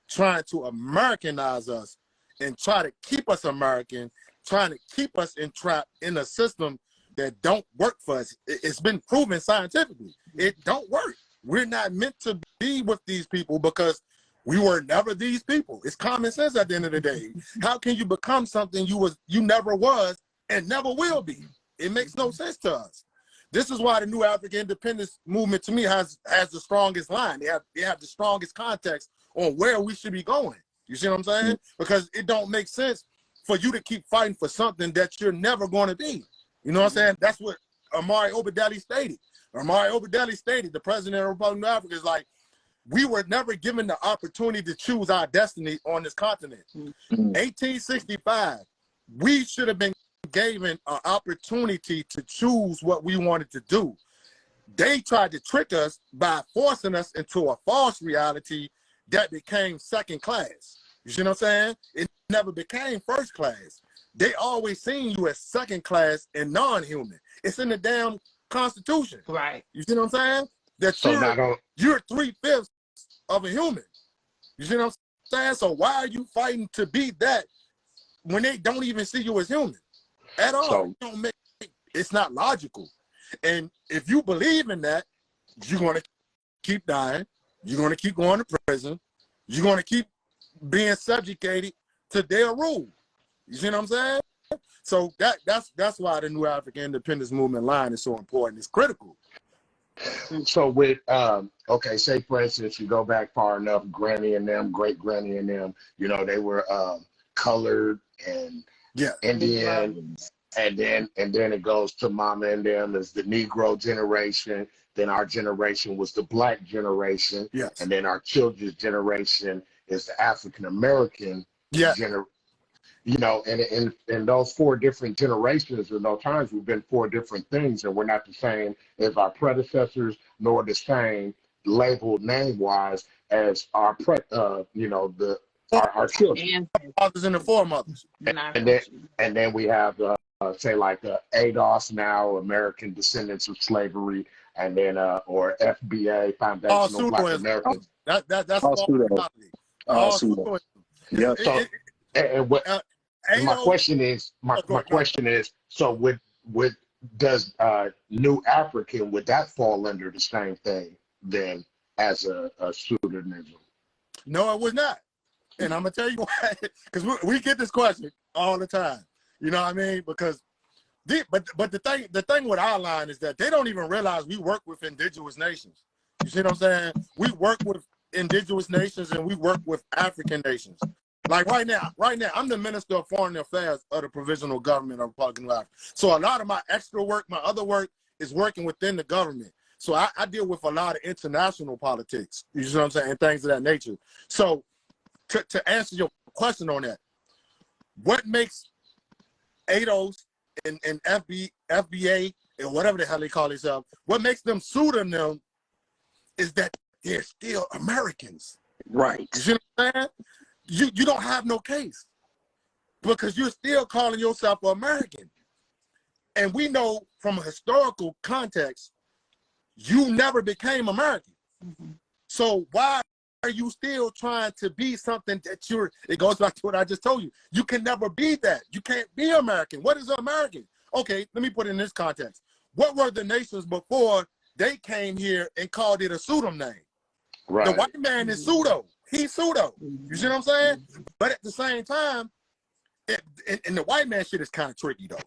trying to Americanize us and try to keep us American, trying to keep us entrapped in a system that don't work for us. It's been proven scientifically. It don't work. We're not meant to be with these people because we were never these people. It's common sense at the end of the day. How can you become something you never was and never will be? It makes no sense to us. This is why the New African Independence Movement, to me, has the strongest line. They have the strongest context on where we should be going. You see what I'm saying? Because it don't make sense for you to keep fighting for something that you're never going to be. You know what I'm saying? That's what Amari Obadeli stated. Amari Obadeli stated, the president of the Republic of New Africa, is like, we were never given the opportunity to choose our destiny on this continent. 1865, we should have been given an opportunity to choose what we wanted to do. They tried to trick us by forcing us into a false reality that became second class. You see what I'm saying? It never became first class. They always seen you as second class and non-human. It's in the damn Constitution. Right. You see what I'm saying? That So you're 3/5 of a human. You see what I'm saying? So why are you fighting to be that when they don't even see you as human? at all. So It don't make, it's not logical. And if you believe in that, you're going to keep dying. You're going to keep going to prison. You're going to keep being subjugated to their rule. You see what I'm saying? So that's why the New Afrikan Independence Movement line is so important. It's critical. So with okay, say for instance, you go back far enough, Granny and them, great Granny and them, you know, they were colored and Indian, and then it goes to Mama and them as the Negro generation. Then our generation was the Black generation, Yes. And then our children's generation is the African American generation. You know, and in those 4 different generations in those times, we've been 4 different things, and we're not the same as our predecessors, nor the same labeled name-wise as our you know, our children. Fathers and the foremothers. And then we have say like ADOS now, American Descendants of Slavery, and then or FBA, Foundational Black Americans. That's all pseudo. All pseudo. Yeah. So and what my question is, my question is, so with does New African, would that fall under the same thing then as a pseudonym? No, it was not. And I'm gonna tell you why, because we get this question all the time. You know what I mean? Because but the thing with our line is that they don't even realize we work with indigenous nations. You see what I'm saying? We work with indigenous nations and we work with African nations. Like right now, I'm the Minister of Foreign Affairs of the Provisional Government of Republic of Africa. So a lot of my extra work, my other work, is working within the government. So I deal with a lot of international politics. You see what I'm saying? And things of that nature. So to answer your question on that, what makes ADOS and FBA and whatever the hell they call themselves, what makes them pseudonym is that they're still Americans. Right. You see what I'm saying? You don't have no case because you're still calling yourself an American. And we know from a historical context, you never became American. Mm-hmm. So why are you still trying to be something that it goes back to what I just told you. You can never be that. You can't be American. What is American? Okay, let me put it in this context. What were the nations before they came here and called it a pseudonym name? Right. The white man is pseudo. He's pseudo. You see what I'm saying? But at the same time, and the white man shit is kind of tricky though.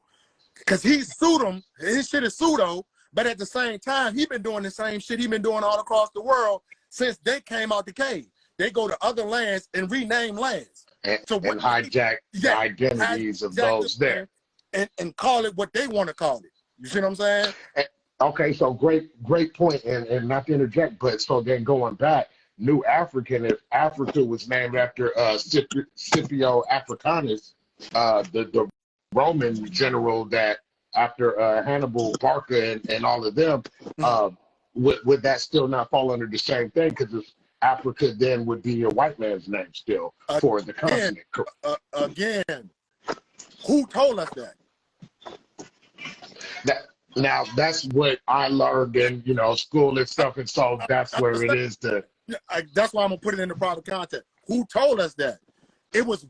Because he's pseudo, his shit is pseudo, but at the same time, he been doing the same shit he been doing all across the world since they came out the cave. They go to other lands and rename lands. And hijack the identities of those there. And call it what they want to call it. You see what I'm saying? Okay, so great point. And not to interject, but so then going back, New African, if Africa was named after Scipio Africanus, the Roman general that after Hannibal Barca and all of them, would that still not fall under the same thing? Because Africa then would be a white man's name still for the continent. Again, who told us that? Now that's what I learned in school and stuff, and so that's where it is. That's why I'm gonna put it in the proper context. Who told us that? It was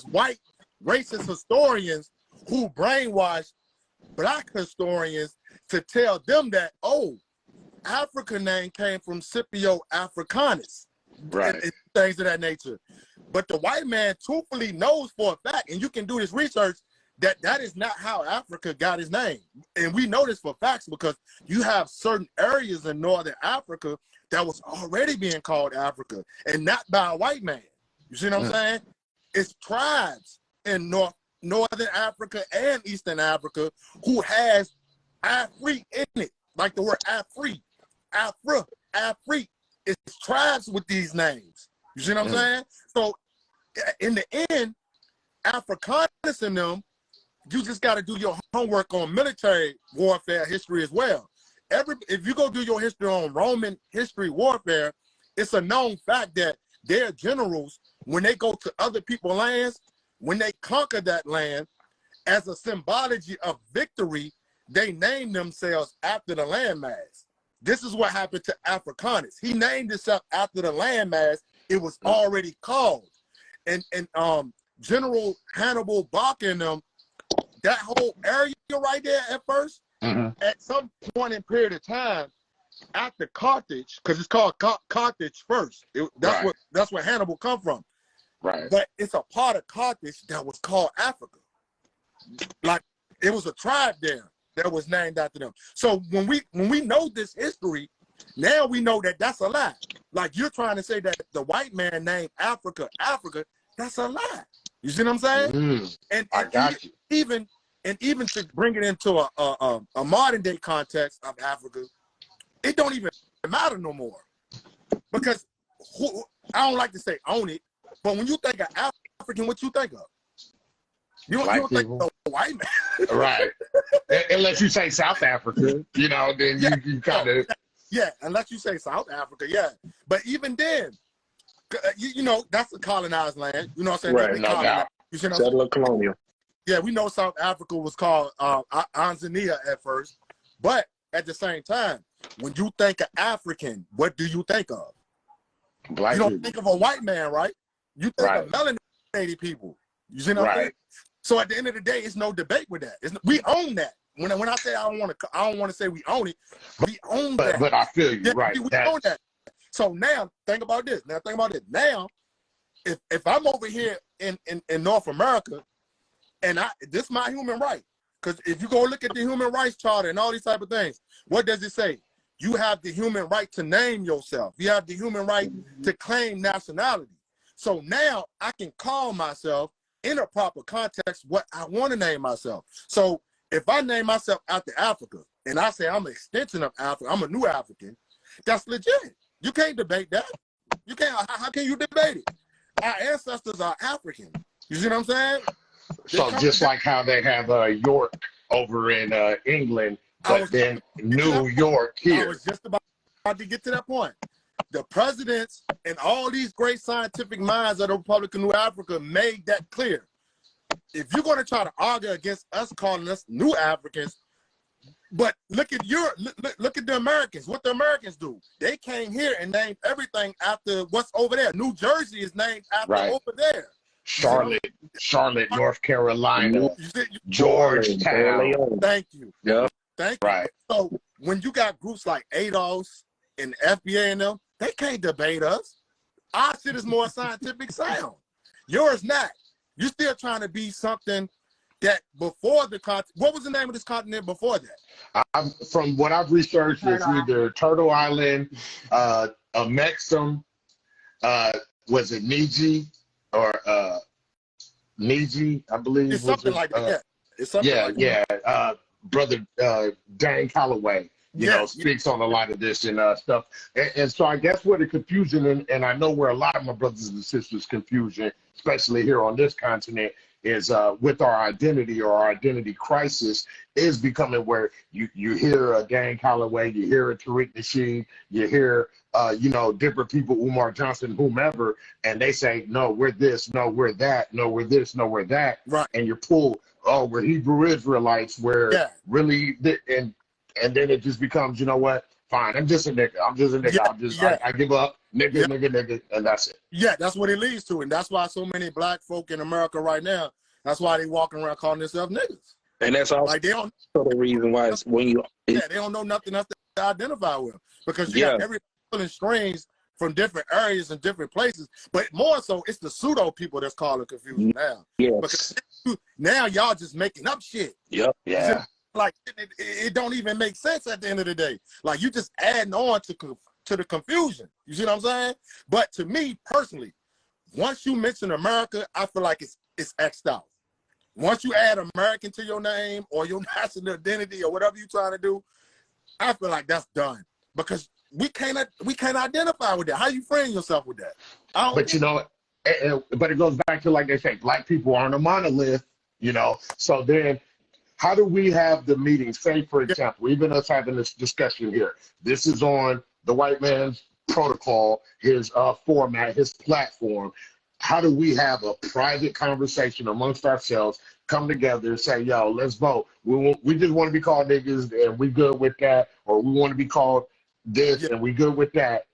white racist historians who brainwashed black historians to tell them that African name came from Scipio Africanus, right, and things of that nature. But the white man truthfully knows for a fact, and you can do this research, that is not how Africa got his name. And we know this for facts because you have certain areas in Northern Africa that was already being called Africa, and not by a white man. You see what I'm saying? It's tribes in Northern Africa and Eastern Africa who has Afri in it, like the word Afri, Afri. It's tribes with these names. You see what I'm saying? So in the end, Afrikaners in them, you just got to do your homework on military warfare history as well. If you go do your history on Roman history warfare, it's a known fact that their generals, when they go to other people's lands, when they conquer that land, as a symbology of victory, they name themselves after the landmass. This is what happened to Africanus. He named himself after the landmass it was already called. And General Hannibal Barca and them that whole area right there at first, at some point in period of time, after Carthage, because it's called Carthage first. That's where Hannibal come from. Right. But it's a part of Carthage that was called Africa. Like it was a tribe there that was named after them. So when we know this history, now we know that that's a lie. Like you're trying to say that the white man named Africa, that's a lie. You see what I'm saying? And I got you. Even to bring it into a modern day context of Africa, it don't even matter no more. Because I don't like to say own it, but when you think of African, what you think of? You don't think of a white man. Right. Unless you say South Africa, you know, then you kind of. Yeah, unless you say South Africa, yeah. But even then, you know, that's a colonized land. You know what I'm saying? Right, no doubt. You see what Settler colonial. Yeah, we know South Africa was called Tanzania at first. But at the same time, when you think of African, what do you think of? Black you don't people. think of a white man, right? You think of melanated people. You see what I'm saying? So at the end of the day, it's no debate with that. We own that. When I say I don't want to say we own it, but we own that. But I feel you, right? We own that. So now think about this. Now, if I'm over here in North America, and this is my human right, because if you go look at the Human Rights Charter and all these type of things, what does it say? You have the human right to name yourself. You have the human right to claim nationality. So now I can call myself in a proper context what I want to name myself. So if I name myself after Africa and I say I'm an extension of Africa, I'm a new African, that's legit. You can't debate that. You can't. How can you debate it? Our ancestors are African. You see what I'm saying? So just like how they have York over in England, but then New York here. I was just about to get to that point. The presidents and all these great scientific minds of the Republic of New Africa made that clear. If you're going to try to argue against us calling us New Africans, but look at look at the Americans. What the Americans do? They came here and named everything after what's over there. New Jersey is named after over there. Charlotte, North Carolina, Georgetown. Thank you. Yeah. Thank you. So when you got groups like ADOS and FBA and them, they can't debate us. Our shit is more scientific sound. Yours not. You're still trying to be something that before the continent. What was the name of this continent before that? From what I've researched, it's either Turtle Island, Mexum, was it Niji or Niji, I believe. It's something like that. It's something like that. Brother Dan Calloway, you know, speaks on a lot of this and stuff. And so I guess where the confusion, and I know where a lot of my brothers and sisters' confusion, especially here on this continent, is with our identity or our identity crisis is becoming where you hear a Dan Calloway, you hear a Tariq Nasheed, you hear, you know, different people, Umar Johnson, whomever, and they say, no, we're this, no, we're that, no, we're this, no, we're that. Right. And you pull, oh, we're Hebrew Israelites, where really, and then it just becomes, you know what, fine, I'm just a nigga, I give up, nigga, and that's it. Yeah, that's what it leads to, and that's why so many black folk in America right now, that's why they walking around calling themselves niggas. And that's also like they don't the reason why it's when you they don't know nothing else to identify with, because you got every pulling strings from different areas and different places, but more so it's the pseudo people that's causing confusion now. Because now y'all just making up shit. Like it don't even make sense at the end of the day. Like you just adding on to the confusion. You see what I'm saying? But to me personally, once you mention America, I feel like it's X'd out. Once you add American to your name or your national identity or whatever you're trying to do, I feel like that's done, because we can't identify with that. How you frame yourself with that? But you know, but it goes back to, like they say, black people aren't a monolith, you know. So then how do we have the meeting? Say, for example, even us having this discussion here, this is on the white man's protocol, his format, his platform. How do we have a private conversation amongst ourselves, come together and say, yo, let's vote. We just want to be called niggas and we good with that, or we want to be called this and we good with that.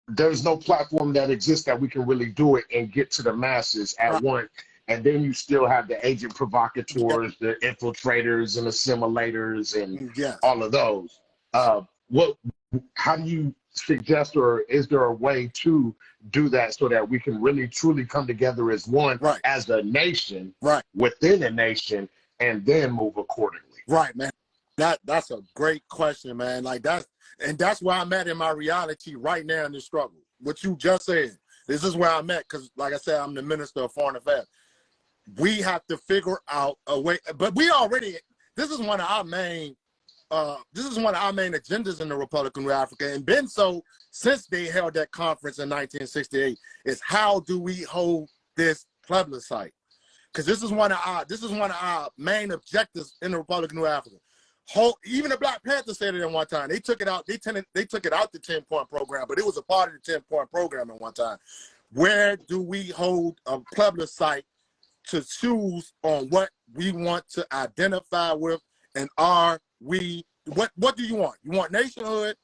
There's no platform that exists that we can really do it and get to the masses at one and then you still have the agent provocateurs, the infiltrators and assimilators, and all of those. How do you suggest, or is there a way to do that so that we can really truly come together as one, as a nation, within a nation, and then move accordingly? Right, man. That's a great question, man. Like that's where I'm at in my reality right now in this struggle. What you just said, this is where I'm at, because like I said, I'm the Minister of Foreign Affairs. We have to figure out a way, but this is one of our main agendas in the Republic of New Africa, and been so since they held that conference in 1968, is how do we hold this plebiscite? Because this is one of our main objectives in the Republic of New Africa. Even the Black Panthers said it at one time. They took it out. They took it out the 10-point program, but it was a part of the 10-point program at one time. Where do we hold a plebiscite to choose on what we want to identify with, and what do you want? You want nationhood?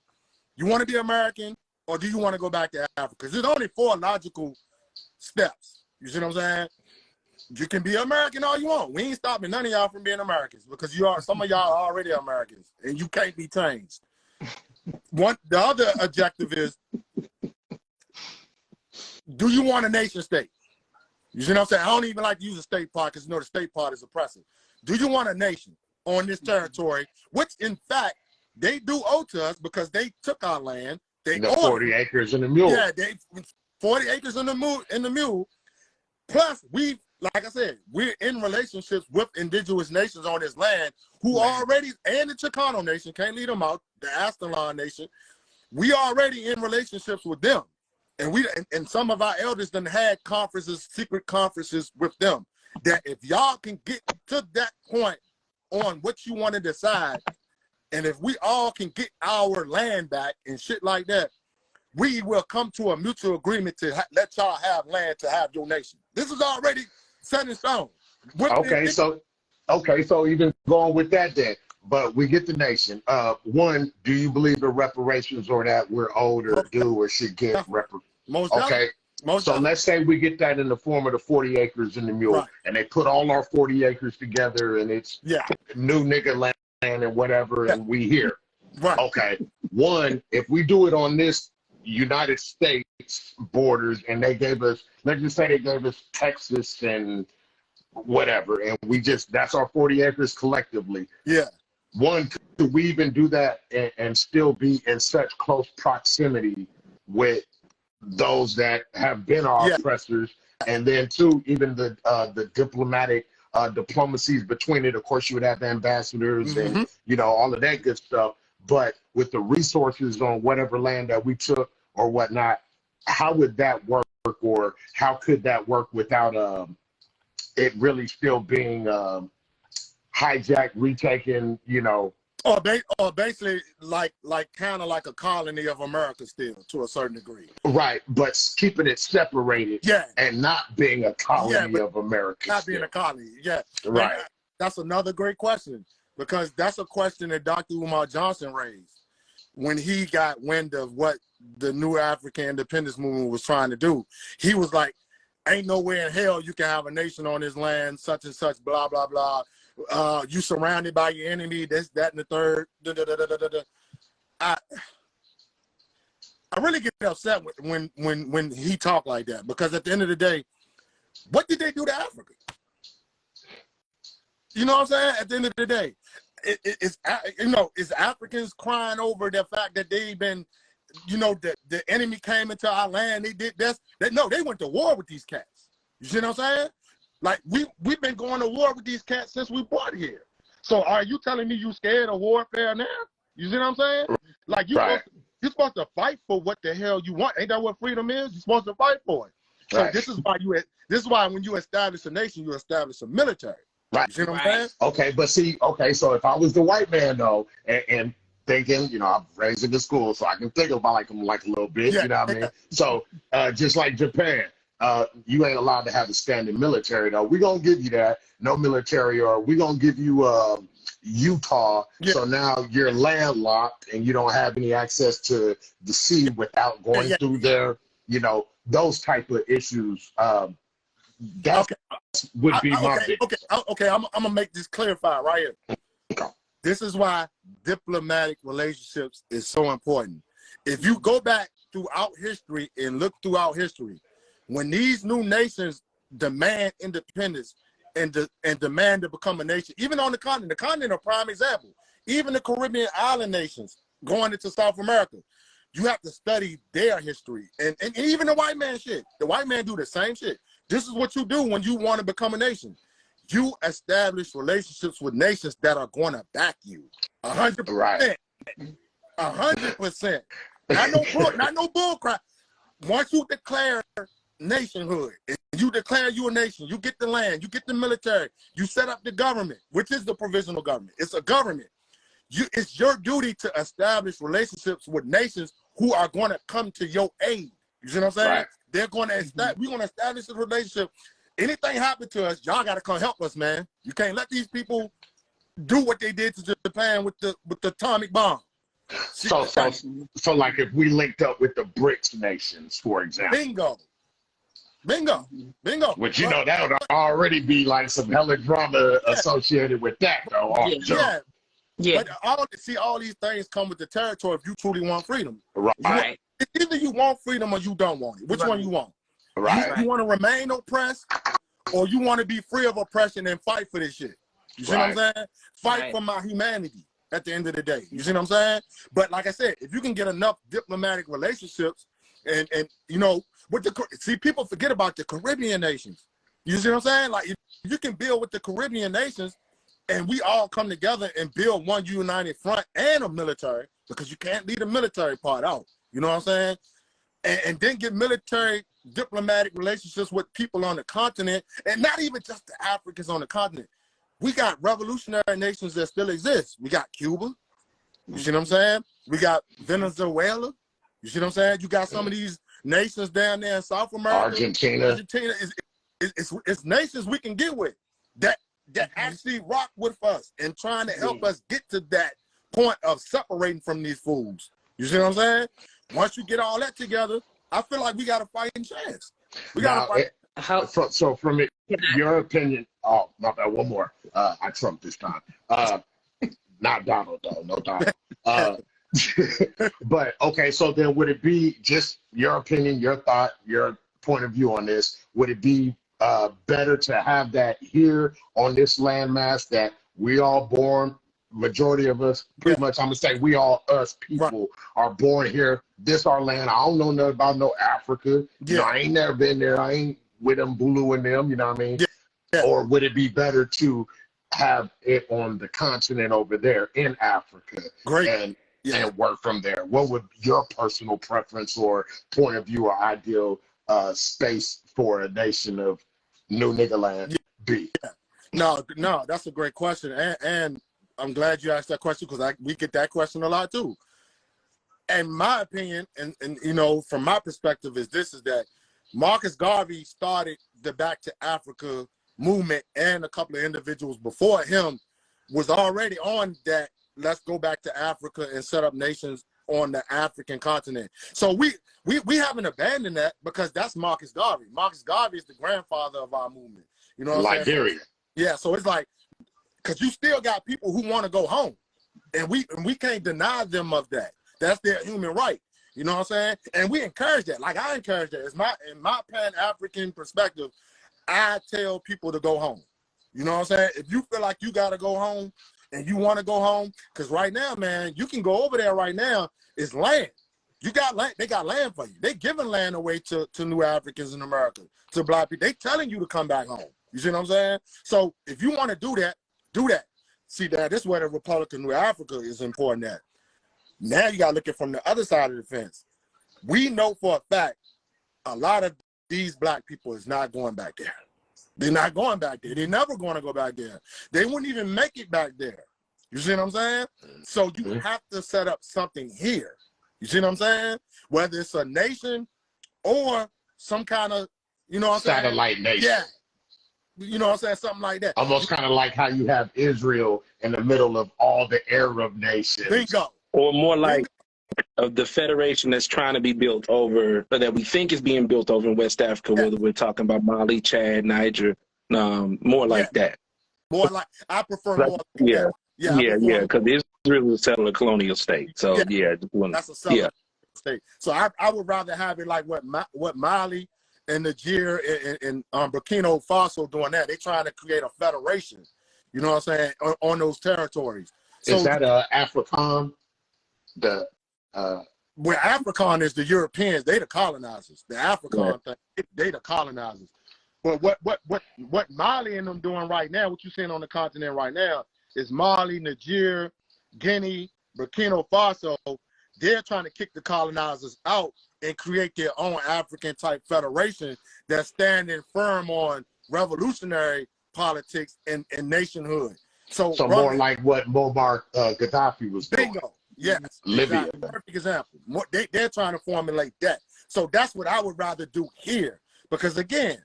You want to be American, or do you want to go back to Africa? Because there's only 4 logical steps. You see what I'm saying? You can be American all you want. We ain't stopping none of y'all from being Americans, because some of y'all are already Americans, and you can't be changed. The other objective is, do you want a nation state? You see what I'm saying? I don't even like to use the state part, because the state part is oppressive. Do you want a nation on this territory, which in fact they do owe to us, because they took our land. They 40 acres and a mule. Yeah, 40 acres and the mule. Plus, like I said, we're in relationships with indigenous nations on this land who already, and the Chicano Nation, can't leave them out, the Aston Nation, we already in relationships with them. And some of our elders done had secret conferences with them, that if y'all can get to that point on what you want to decide, and if we all can get our land back and shit like that, we will come to a mutual agreement to let y'all have land to have your nation. This is already set in stone. So even going with that then, but we get the nation. One, do you believe the reparations or that we're owed or due or should get So let's say we get that in the form of the 40 acres and the mule, and they put all our 40 acres together, and it's new nigga land and whatever, and we here. Okay. One, if we do it on this United States borders, and they gave us, let's just say they gave us Texas and whatever, and that's our 40 acres collectively. One, could we even do that and still be in such close proximity with those that have been our oppressors? And then 2, even the diplomatic diplomacies between it. Of course, you would have ambassadors and all of that good stuff. But with the resources on whatever land that we took or whatnot, how would that work, or how could that work without it really still being hijacked, retaken, Or basically like kind of like a colony of America still, to a certain degree. Right, but keeping it separated and not being a colony of America. Not being a colony, Right. That's another great question, because that's a question that Dr. Umar Johnson raised when he got wind of what the new Afrikan Independence Movement was trying to do. He was like, ain't nowhere in hell you can have a nation on this land, such and such, blah, blah, blah. You surrounded by your enemy, this, that, and the third. I really get upset when he talked like that, because at the end of the day, what did they do to Africa? You know what I'm saying? At the end of the day, it's Africans crying over the fact that they've been, the enemy came into our land. They did this. They went to war with these cats. You see what I'm saying? Like we've been going to war with these cats since we brought here. So are you telling me you scared of warfare now? You see what I'm saying? Like you're supposed to fight for what the hell you want. Ain't that what freedom is? You're supposed to fight for it. So this is why when you establish a nation, you establish a military. Right. You see what I'm saying? Okay, but so if I was the white man though, and thinking, I'm raised in the school, so I can think about them like a little bit, you know what I mean? So just like Japan, you ain't allowed to have a standing military though. We're gonna give you that, no military, or we're gonna give you Utah, so now you're landlocked and you don't have any access to the sea without going through there, those type of issues. That would be my okay. I'm gonna make this clarify right here. This is why diplomatic relationships is so important. If you go back throughout history and look throughout history, when these new nations demand independence and demand to become a nation, even on the continent a prime example, even the Caribbean island nations going into South America, you have to study their history. And even the white man shit. The white man do the same shit. This is what you do when you want to become a nation. You establish relationships with nations that are going to back you. 100%. Right. 100%. Not no bull crap. Once you declare nationhood, and you declare you a nation, you get the land, you get the military, you set up the government, which is the provisional government. It's a government. It's your duty to establish relationships with nations who are going to come to your aid. You see what I'm saying? Right. They're going to we're going to establish a relationship. Anything happen to us, y'all got to come help us, man. You can't let these people do what they did to Japan with the atomic bomb. So like if we linked up with the BRICS nations, for example. Bingo. Which Which, that would already be like some hella drama associated with that, though. Yeah. But all these things come with the territory if you truly want freedom. Right. Either you want freedom or you don't want it. Which one you want? Right. You want to remain oppressed, or you want to be free of oppression and fight for this shit? You see what I'm saying? Fight for my humanity at the end of the day. You see what I'm saying? But like I said, if you can get enough diplomatic relationships and people forget about the Caribbean nations. You see what I'm saying? Like if you can build with the Caribbean nations and we all come together and build one united front and a military, because you can't leave the military part out. You know what I'm saying? And then get military diplomatic relationships with people on the continent, and not even just the Africans on the continent. We got revolutionary nations that still exist. We got Cuba. You see what I'm saying? We got Venezuela. You see what I'm saying? You got some of these nations down there in South America. Argentina is nations we can get with that actually rock with us and trying to help us get to that point of separating from these fools. You see what I'm saying? Once you get all that together, I feel like we got a fighting chance. We got to fight. So from your opinion, my bad, one more. I trumped this time. Not Donald, though. No Donald. But, okay, so then would it be just your opinion, your thought, your point of view on this? Would it be better to have that here on this landmass that we all born, majority of us, pretty much, I'm going to say we all, us people are born here. This our land. I don't know nothing about no Africa. I ain't never been there. I ain't with them Bulu and them, you know what I mean? Or would it be better to have it on the continent over there in Africa and work from there? What would your personal preference or point of view or ideal space for a nation of New Nigga Land be? No, that's a great question. And I'm glad you asked that question, because we get that question a lot too. And my opinion, and from my perspective, is that Marcus Garvey started the Back to Africa movement, and a couple of individuals before him was already on that. Let's go back to Africa and set up nations on the African continent. So we haven't abandoned that, because that's Marcus Garvey. Marcus Garvey is the grandfather of our movement. You know what I'm saying? Liberia. Yeah, so it's like, because you still got people who want to go home, and we can't deny them of that. That's their human right. You know what I'm saying? And we encourage that. Like, I encourage that. In my Pan-African perspective, I tell people to go home. You know what I'm saying? If you feel like you got to go home and you want to go home, because right now, man, you can go over there right now. It's land. You got land. They got land for you. They giving land away to new Africans in America, to Black people. They telling you to come back home. You see what I'm saying? So if you want to do that, do that. See, that this is where the Republic of New Africa is important at. Now you got to look at from the other side of the fence. We know for a fact a lot of these Black people is not going back there. They're not going back there. They're never going to go back there. They wouldn't even make it back there. You see what I'm saying? So you have to set up something here. You see what I'm saying? Whether it's a nation or some kind of, satellite nation. Yeah. You know what I'm saying? Something like that. Almost kind of like how you have Israel in the middle of all the Arab nations. Bingo. Or more like of the federation that's trying to be built over, or that we think is being built over in West Africa, whether we're talking about Mali, Chad, Niger, more like that. More like, I prefer Like, more like that. Because Israel is a settler colonial state. So that's a settler state. So I would rather have it like what Mali and Niger and Burkina Faso doing that. They're trying to create a federation, you know what I'm saying, on those territories. So, is that Afrikan? Where Afrikan is the Europeans, they the colonizers. The Afrikan thing, they the colonizers. But what Mali and them doing right now, what you're seeing on the continent right now, is Mali, Niger, Guinea, Burkina Faso. They're trying to kick the colonizers out and create their own African type federation that's standing firm on revolutionary politics and nationhood. So more like what Muammar Gaddafi was doing. Bingo. Yes. Libya. Exactly. Perfect example. They're trying to formulate that. So that's what I would rather do here. Because again,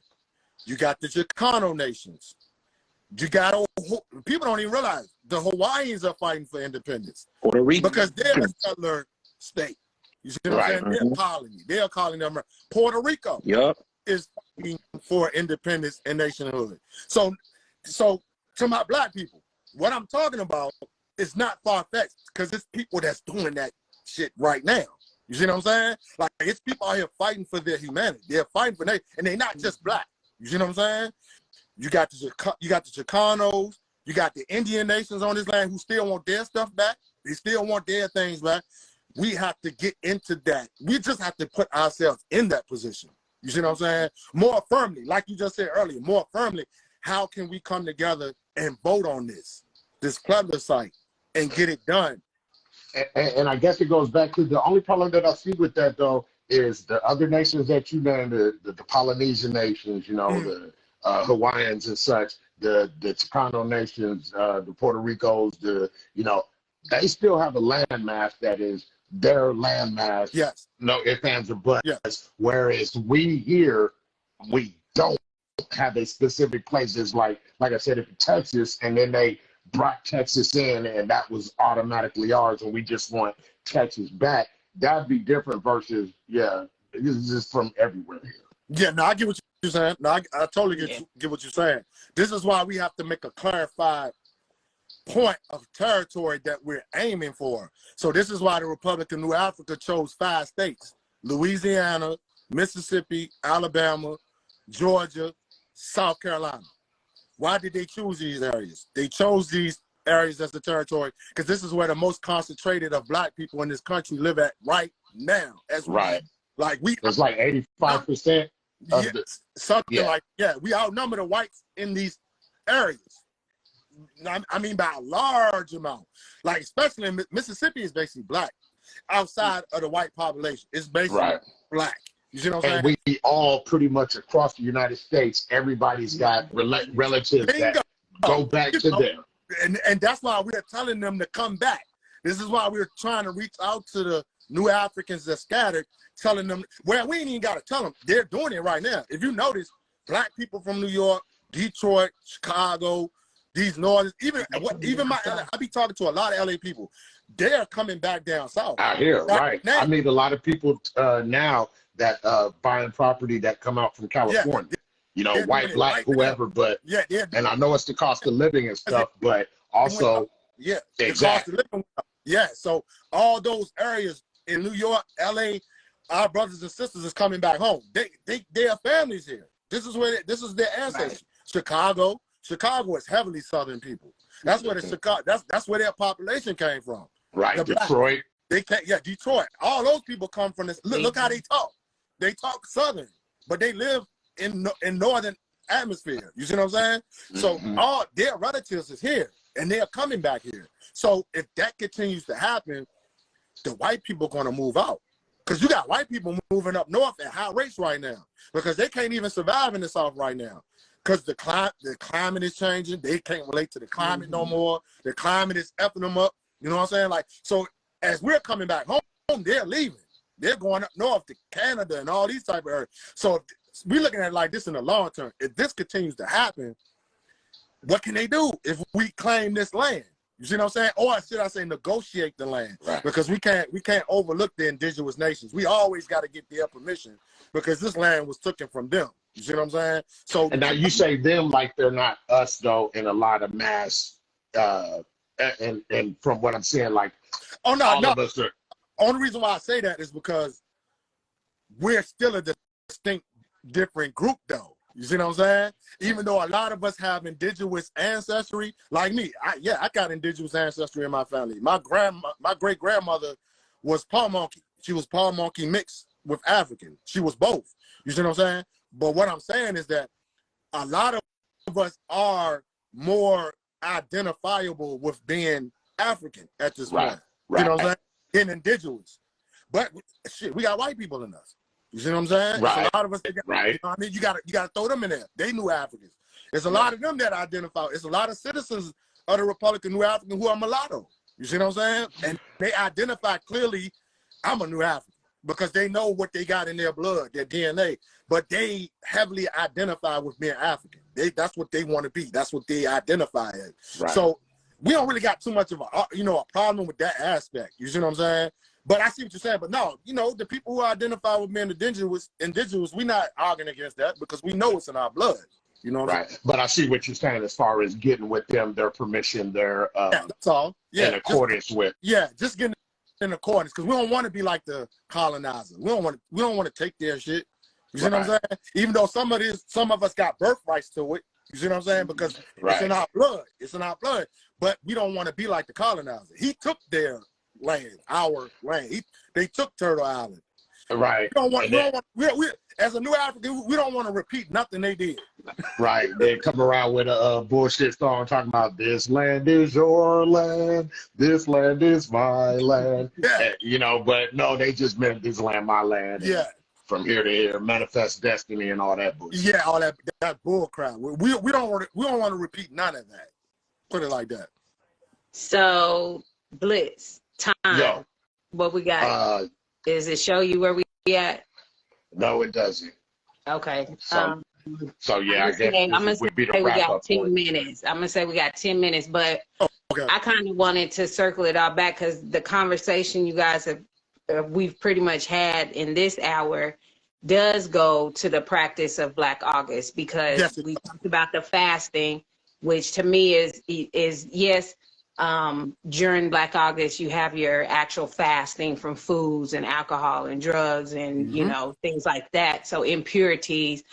you got the Chicano nations. You got people don't even realize the Hawaiians are fighting for independence. Puerto Rico. Because they're a settler state. You see what I'm saying? They're a colony. They're calling them Puerto Rico. Is fighting for independence and nationhood. So to my black people, what I'm talking about is not far-fetched, because it's people that's doing that shit right now. You see what I'm saying? Like, it's people out here fighting for their humanity. They're fighting for and they're not just black. You see what I'm saying? You got the Chicanos, you got the Indian nations on this land who still want their stuff back. They still want their things back. We have to get into that. We just have to put ourselves in that position. You see what I'm saying? More firmly, like you just said earlier, more firmly, how can we come together and vote on this plebiscite and get it done? And I guess it goes back to the only problem that I see with that, though, is the other nations that you named, the Polynesian nations, you know, the Hawaiians and such, the Chicano nations, the Puerto Ricos, they still have a landmass that is their landmass. Yes. No ifs, ands, or buts. Yes. Whereas we here, we don't have a specific places like I said, in Texas, and then they brought Texas in, and that was automatically ours, and we just want Texas back. That'd be different versus, this is just from everywhere here. Yeah, no, I get what you're saying. No, I totally get what you're saying. This is why we have to make a clarified point of territory that we're aiming for. So this is why the Republic of New Africa chose 5 states: Louisiana, Mississippi, Alabama, Georgia, South Carolina. Why did they choose these areas? They chose these areas as the territory because this is where the most concentrated of black people in this country live at right now. It's like 85%. We outnumber the whites in these areas. I mean, by a large amount. Like, especially in Mississippi is basically black. Outside of the white population, it's basically black. You see what I'm saying? And we all pretty much across the United States, everybody's got relatives that go back to them. And that's why we're telling them to come back. This is why we're trying to reach out to the new Africans that scattered, telling them, well, we ain't even got to tell them. They're doing it right now. If you notice, black people from New York, Detroit, Chicago, these northern, I be talking to a lot of LA people. They're coming back down south. Out here, right. Now. I meet a lot of people now that buying property that come out from California. White, black, whoever, but and I know it's the cost of living and stuff, but also exactly. So all those areas in New York, LA, our brothers and sisters is coming back home. They have families here. This is their ancestry. Chicago is heavily Southern people. That's where that's where their population came from. Right, Detroit. Detroit. All those people come from this. Look how they talk. They talk Southern, but they live in Northern atmosphere. You see what I'm saying? So all their relatives is here, and they're coming back here. So if that continues to happen, the white people are going to move out. Because you got white people moving up north at high rates right now because they can't even survive in the South right now. Because the climate is changing. They can't relate to the climate no more. The climate is effing them up. You know what I'm saying? Like, so as we're coming back home, they're leaving. They're going up north to Canada and all these type of areas. So we're looking at it like this in the long term. If this continues to happen, what can they do if we claim this land? You see what I'm saying? Or should I say negotiate the land? Right. Because we can't overlook the indigenous nations. We always got to get their permission because this land was taken from them. You see what I'm saying? So, and now you say them like they're not us though in a lot of mass and from what I'm saying, like all of us are. Only reason why I say that is because we're still a distinct different group though. You see what I'm saying? Even though a lot of us have indigenous ancestry, like me, I got indigenous ancestry in my family. My great grandmother was Paul Monkey. She was Paul Monkey mixed with African. She was both. You see what I'm saying? But what I'm saying is that a lot of us are more identifiable with being African at this point. Right. You know what I'm saying? Than indigenous. But shit, we got white people in us. You see what I'm saying? Right. It's a lot of us that Right. You know what I mean? You gotta throw them in there. They knew Africans. There's a lot of them that identify. It's a lot of citizens of the Republic of New African who are mulatto. You see what I'm saying? And they identify clearly, I'm a New African, because they know what they got in their blood, their DNA. But they heavily identify with being African. That's what they want to be. That's what they identify as. Right. So we don't really got too much of a problem with that aspect. You see what I'm saying? But I see what you're saying. But no, the people who identify with being indigenous, we're not arguing against that because we know it's in our blood. You know what I'm saying? But I see what you're saying as far as getting with them, their permission, their that's all. Yeah, in accordance with. Yeah, just getting in accordance because we don't want to be like the colonizer. We don't want to take their shit. You see what I'm saying? Even though some of us got birthrights to it. You see what I'm saying? Because it's in our blood. It's in our blood. But we don't want to be like the colonizer. He took their land, our land. They took Turtle Island. Right. We as a New African, we don't want to repeat nothing they did. Right. They come around with a bullshit song talking about this land is your land, this land is my land. Yeah. And, but no, they just meant this land, my land. Yeah. From here to here, manifest destiny and all that bullshit. Yeah, all that bull crap. We don't want to repeat none of that. Put it like that. So Blitz time. Yo. What we got? Does it show you where we at? No, it doesn't. Okay. So yeah, I guess I'm gonna say we got 10 point. minutes. I'm gonna say we got 10 minutes, but okay. I kind of wanted to circle it all back because the conversation you guys we've pretty much had in this hour does go to the practice of Black August because we talked about the fasting, which to me is yes. During Black August, you have your actual fasting from foods and alcohol and drugs and, things like that. So impurities,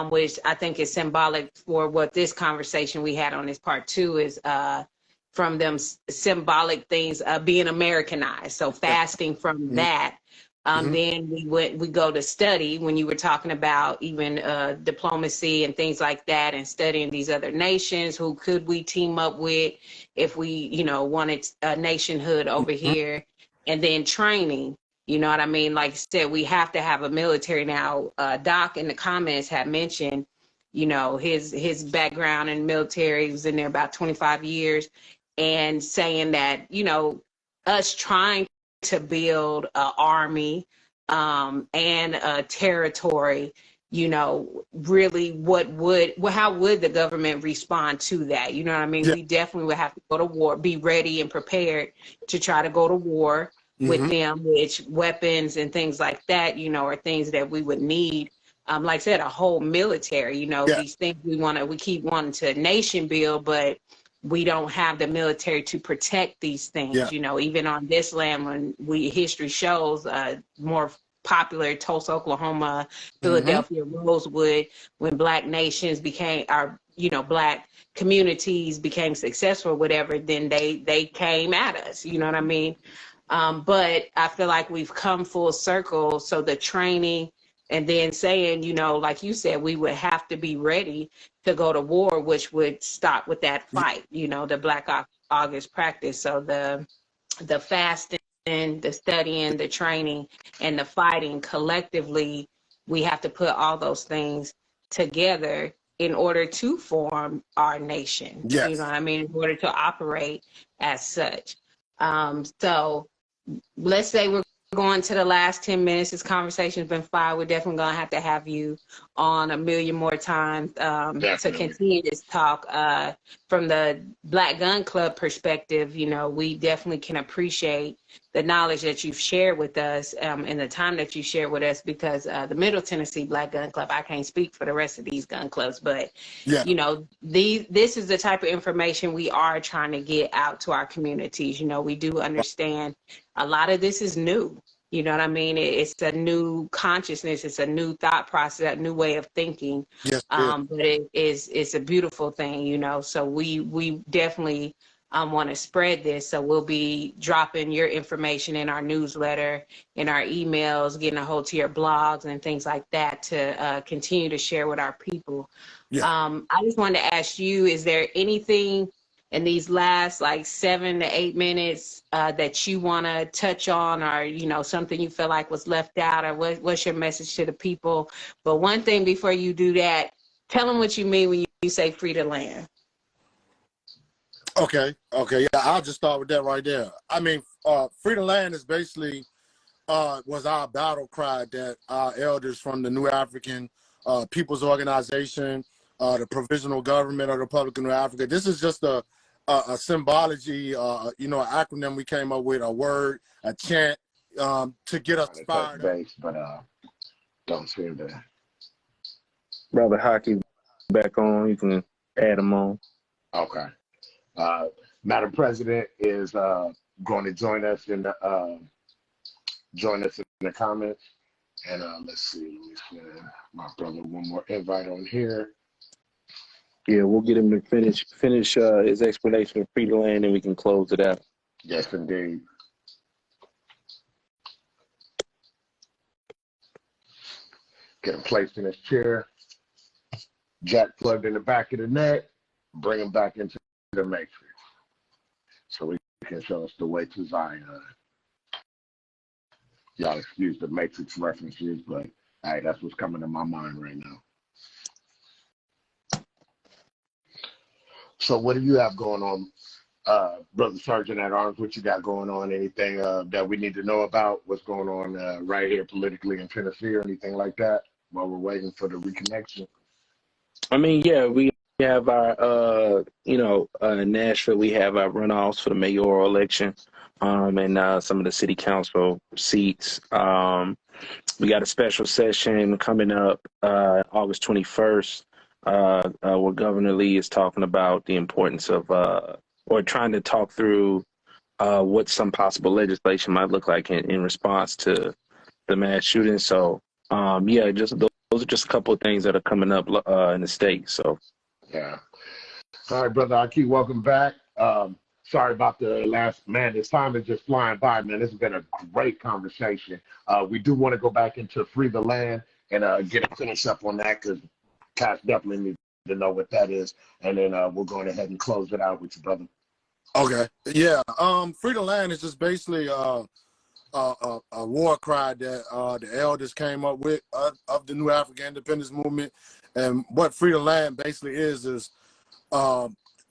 which I think is symbolic for what this conversation we had on this part 2 is from them symbolic things being Americanized. So fasting from that. Then we go to study when you were talking about even diplomacy and things like that and studying these other nations. Who could we team up with if we, wanted a nationhood over here? And then training, you know what I mean? Like I said, we have to have a military now. Doc in the comments had mentioned, his background in military. He was in there about 25 years and saying that, us trying to build an army and a territory, really how would the government respond to that? You know what I mean? Yeah. We definitely would have to go to war, be ready and prepared to try to go to war with them, which weapons and things like that, are things that we would need. Like I said, a whole military, these things we keep wanting to nation build, but we don't have the military to protect these things, even on this land when history shows more popular Tulsa, Oklahoma, Philadelphia, Rosewood, when Black nations Black communities became successful, whatever, then they came at us, you know what I mean? But I feel like we've come full circle. So the training and then saying, like you said, we would have to be ready to go to war, which would stop with that fight, the Black August practice. So the fasting, the studying, the training, and the fighting collectively, we have to put all those things together in order to form our nation. Yes. You know what I mean? In order to operate as such. So let's say we're going to the last 10 minutes. This conversation's been fire. We're definitely going to have you on a million more times to continue this talk. From the Black Gun Club perspective, you know, we definitely can appreciate the knowledge that you've shared with us and the time that you shared with us, because the Middle Tennessee Black Gun Club, I can't speak for the rest of these gun clubs, but, you know, this is the type of information we are trying to get out to our communities. You know, we do understand a lot of this is new. You know what I mean? It's a new consciousness. It's a new thought process, a new way of thinking. Yes, but it's a beautiful thing, you know. So we definitely want to spread this. So we'll be dropping your information in our newsletter, in our emails, getting a hold to your blogs and things like that to continue to share with our people. Yeah. I just wanted to ask you, is there anything in these last like 7 to 8 minutes that you want to touch on, or, you know, something you feel like was left out, or what's your message to the people? But one thing before you do that, tell them what you mean when you say free the land. Okay, yeah, I'll just start with that right there. I mean, free the land is basically was our battle cry that our elders from the New African People's Organization, the Provisional Government of the Republic of New Africa. This is just a symbology, you know, an acronym we came up with, a word, a chant, to get us fired up. But don't say that. Brother Haki back on. You can add him on. Okay. Madam President is going to join us in the comments, and let's see. Let me send my brother one more invite on here. Yeah, we'll get him to finish his explanation of free the land, and we can close it out. Yes, indeed. Get him placed in his chair. Jack plugged in the back of the neck. Bring him back into the matrix, so he can show us the way to Zion. Y'all excuse the matrix references, but hey, that's what's coming to my mind right now. So what do you have going on, Brother Sergeant at Arms? What you got going on? Anything that we need to know about? What's going on right here politically in Tennessee or anything like that while we're waiting for the reconnection? I mean, yeah, we have our, you know, Nashville, we have our runoffs for the mayoral election and some of the city council seats. We got a special session coming up August 21st. Where Governor Lee is talking about the importance of, or trying to talk through what some possible legislation might look like in response to the mass shooting. So, yeah, just those are just a couple of things that are coming up in the state. So, yeah. All right, Brother Haki, welcome back. Sorry about the last, man, this time is just flying by, man. This has been a great conversation. We do want to go back into Free the Land and get a finish up on that, because Cash definitely need to know what that is, and then we'll go ahead and close it out with you, brother. Okay, yeah. Free the land is just basically a war cry that the elders came up with of the New Afrikan Independence Movement, and what free the land basically is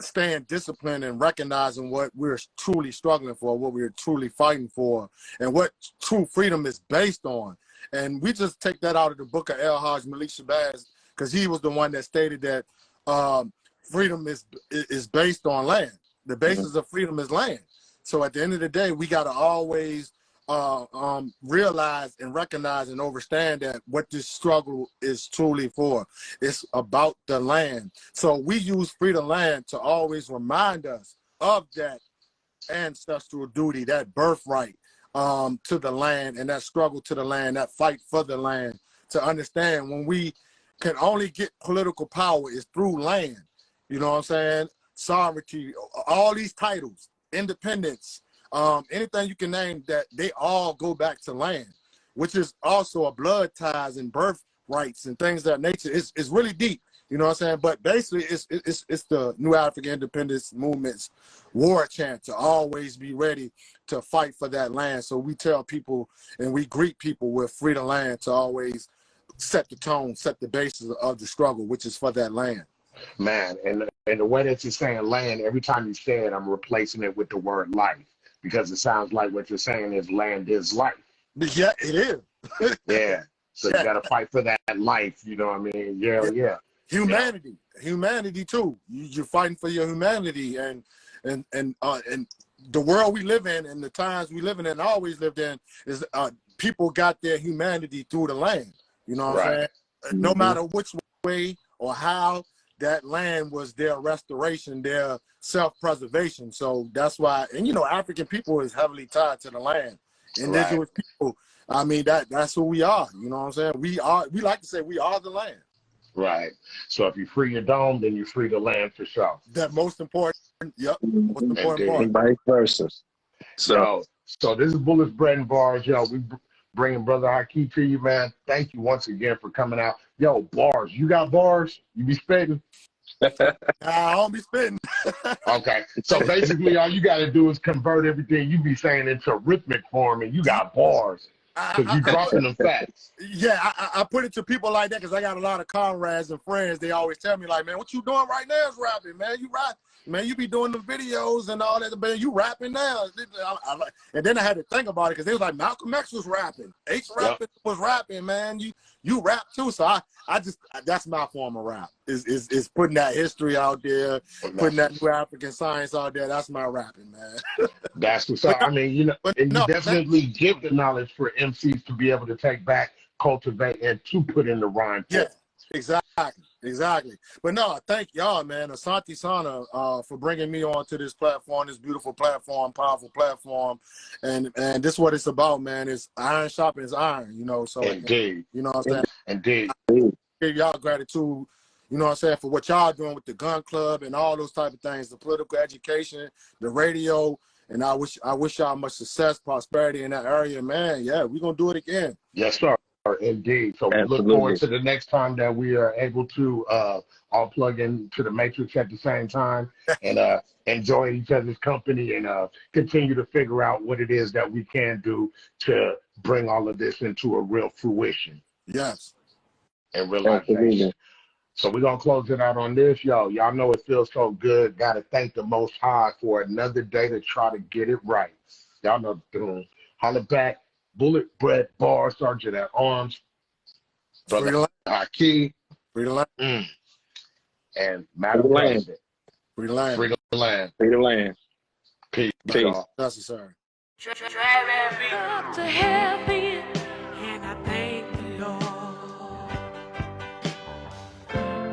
staying disciplined and recognizing what we're truly struggling for, what we're truly fighting for, and what true freedom is based on. And we just take that out of the book of El Hajj Malik Shabazz, because he was the one that stated that freedom is based on land. The basis of freedom is land. So at the end of the day, we got to always realize and recognize and understand that what this struggle is truly for. It's about the land. So we use free the land to always remind us of that ancestral duty, that birthright to the land, and that struggle to the land, that fight for the land, to understand when we can only get political power is through land. You know what I'm saying? Sovereignty, all these titles, independence, anything you can name, that they all go back to land, which is also a blood ties and birth rights and things of that nature. It's really deep, you know what I'm saying? But basically, it's the New Afrikan Independence Movement's war chant to always be ready to fight for that land. So we tell people and we greet people with free the land to always set the tone, set the basis of the struggle, which is for that land. Man, and the way that you're saying land, every time you say it, I'm replacing it with the word life, because it sounds like what you're saying is land is life. Yeah, it is. Yeah. So you got to fight for that life. You know what I mean? Yeah. Humanity too. You're fighting for your humanity, and the world we live in and the times we live in and always lived in is people got their humanity through the land. You know what I'm saying? No matter which way or how, that land was their restoration, their self-preservation. So that's why, and you know, African people is heavily tied to the land. Indigenous people, I mean, that's who we are. You know what I'm saying? We like to say we are the land. Right. So if you free your dome, then you free the land for sure. That most important. Yep. Most important part. And vice versa. So this is Bullets, Bread, and Bars. Yo, we bringing Brother Haki to you, man. Thank you once again for coming out. Yo, bars. You got bars? You be spitting? I don't be spitting. Okay. So basically all you got to do is convert everything you be saying into rhythmic form, and you got bars. Because you dropping them facts. Yeah, I put it to people like that because I got a lot of comrades and friends. They always tell me like, man, what you doing right now is rapping, man. You rap, man. You be doing the videos and all that, man. You rapping now. And then I had to think about it because they was like, Malcolm X was rapping. Was rapping, man. You rap too. So that's my form of rap. Is putting that history out there, putting that new African science out there. That's my rapping, man. That's what's up. I mean, you know, and you definitely give the knowledge for MCs to be able to take back, cultivate, and to put in the rhyme. Yeah, exactly. But no, thank y'all, man. Asante Sana for bringing me onto this platform, this beautiful platform, powerful platform, and this is what it's about, man. Is iron sharpens iron, you know. So indeed, you know what I'm saying. Indeed, give y'all gratitude. You know what I'm saying, for what y'all doing with the gun club and all those type of things, the political education, the radio, and I wish y'all much success, prosperity in that area, man. Yeah, we're gonna do it again. Yes, sir. Indeed. So we look forward to the next time that we are able to all plug into the matrix at the same time and enjoy each other's company and continue to figure out what it is that we can do to bring all of this into a real fruition. Yes. And realization. So we're going to close it out on this. Y'all know it feels so good. Got to thank the Most High for another day to try to get it right. Y'all know the doing. Holla back. Bullet, Bread, Bar, Sergeant at Arms. Brother Haki. Free the land. And Madam President. Free the land. Free the land. Free the land. Peace. Necessary. Up to heaven, and I thank the Lord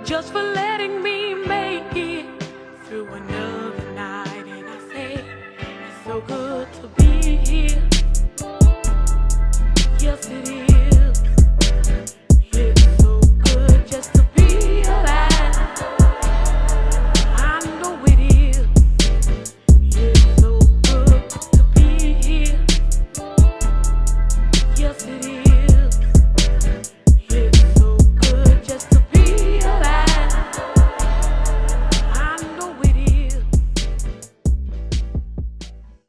just for letting